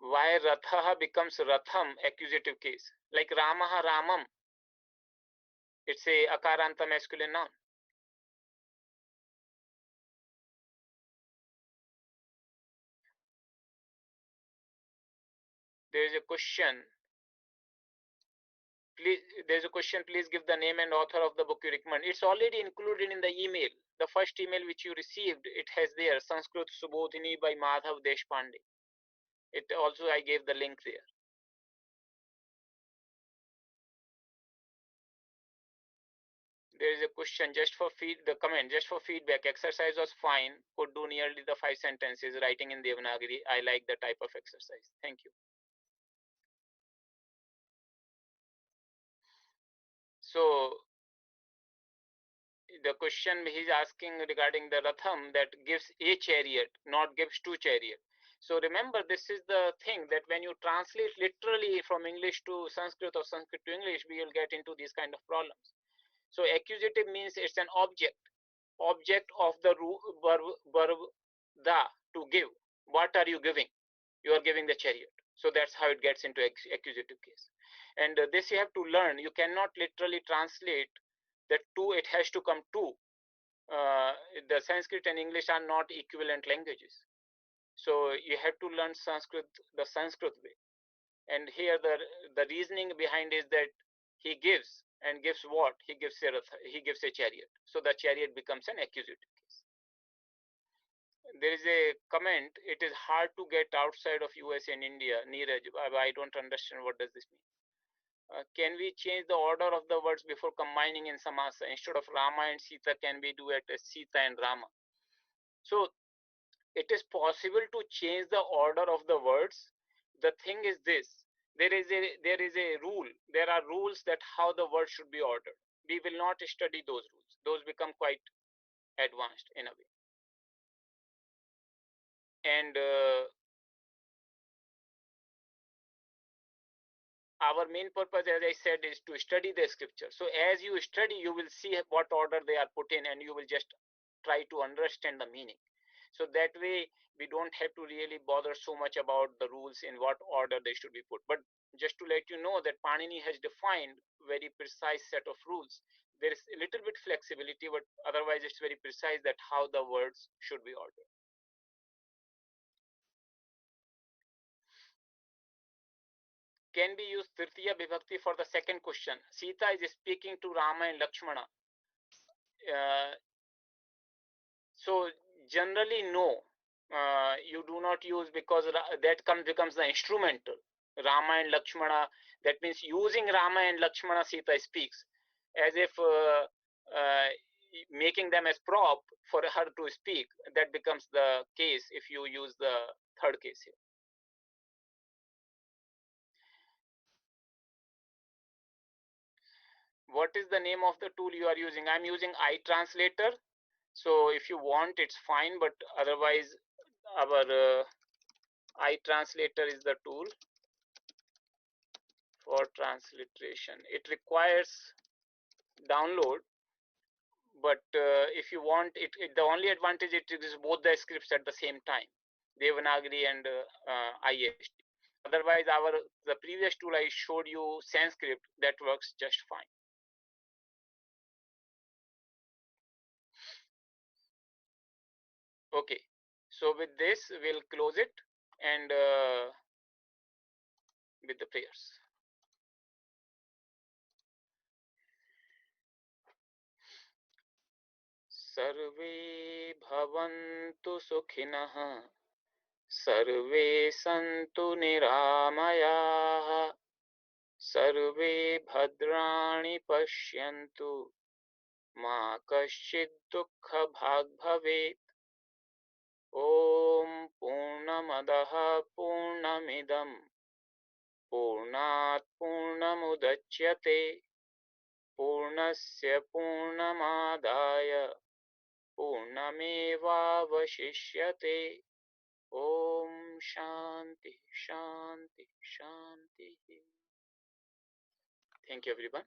Speaker 1: Why Ratha becomes Ratham accusative case? Like Ramaha Ramam, it's a Akaranta masculine noun. There is a question. Please, there's a question. Please give the name and author of the book you recommend. It's already included in the email. The first email which you received, it has there Sanskrit Subodhini by Madhav Deshpande. It also, I gave the link there. There is a question just for the comment just for feedback. Exercise was fine. Could do nearly the 5 sentences. Writing in Devanagari. I like the type of exercise. Thank you. So the question he's asking regarding the Ratham, that gives a chariot, not gives 2 chariot. So remember, this is the thing, that when you translate literally from English to Sanskrit or Sanskrit to English, we will get into these kind of problems. So accusative means it's an object of the verb da, to give. What are you giving? You are giving the chariot. So that's how it gets into accusative case. And this you have to learn. You cannot literally translate that two, it has to come two. The Sanskrit and English are not equivalent languages. So you have to learn Sanskrit the Sanskrit way. And here the reasoning behind is that he gives, and gives what? He gives a chariot. So the chariot becomes an accusative case. There is a comment, it is hard to get outside of US and India. Neeraj, I don't understand, what does this mean? Can we change the order of the words before combining in samasa? Instead of Rama and Sita, can we do it as Sita and Rama? So it is possible to change the order of the words. The thing is this, there is a rule, there are rules that how the word should be ordered. We will not study those rules. Those become quite advanced in a way. And our main purpose, as I said, is to study the scripture. So as you study, you will see what order they are put in, and you will just try to understand the meaning. So that way we don't have to really bother so much about the rules in what order they should be put. But just to let you know that Panini has defined very precise set of rules. There is a little bit flexibility, but otherwise it's very precise that how the words should be ordered. Can we use Tritiya Vibhakti for the second question? Sita is speaking to Rama and Lakshmana. So generally no. you do not use, because that becomes the instrumental. Rama and Lakshmana, that means using Rama and Lakshmana, Sita speaks, as if making them as prop for her to speak. That becomes the case if you use the third case here. What is the name of the tool you are using? I'm using iTranslator. So if you want, it's fine, but otherwise our iTranslator is the tool for transliteration. It requires download, but if you want it, the only advantage, it is both the scripts at the same time, Devanagari and IST. Otherwise, the previous tool I showed you, Sanskrit, that works just fine. Okay, so with this we'll close it, and with the prayers. सर्वे भवन्तु सुखिनः, सर्वे सन्तु निरामयाः, सर्वे भद्राणि पश्यन्तु, मा कश्चित् दुःखभाग् भवेत्। ॐ पूर्णमदः पूर्णमिदं पूर्णात् पूर्णमुदच्यते, पूर्णस्य पूर्णमादाय पूर्णमेवावशिष्यते। ॐ शान्ति शान्ति शान्तिः। Thank you everyone.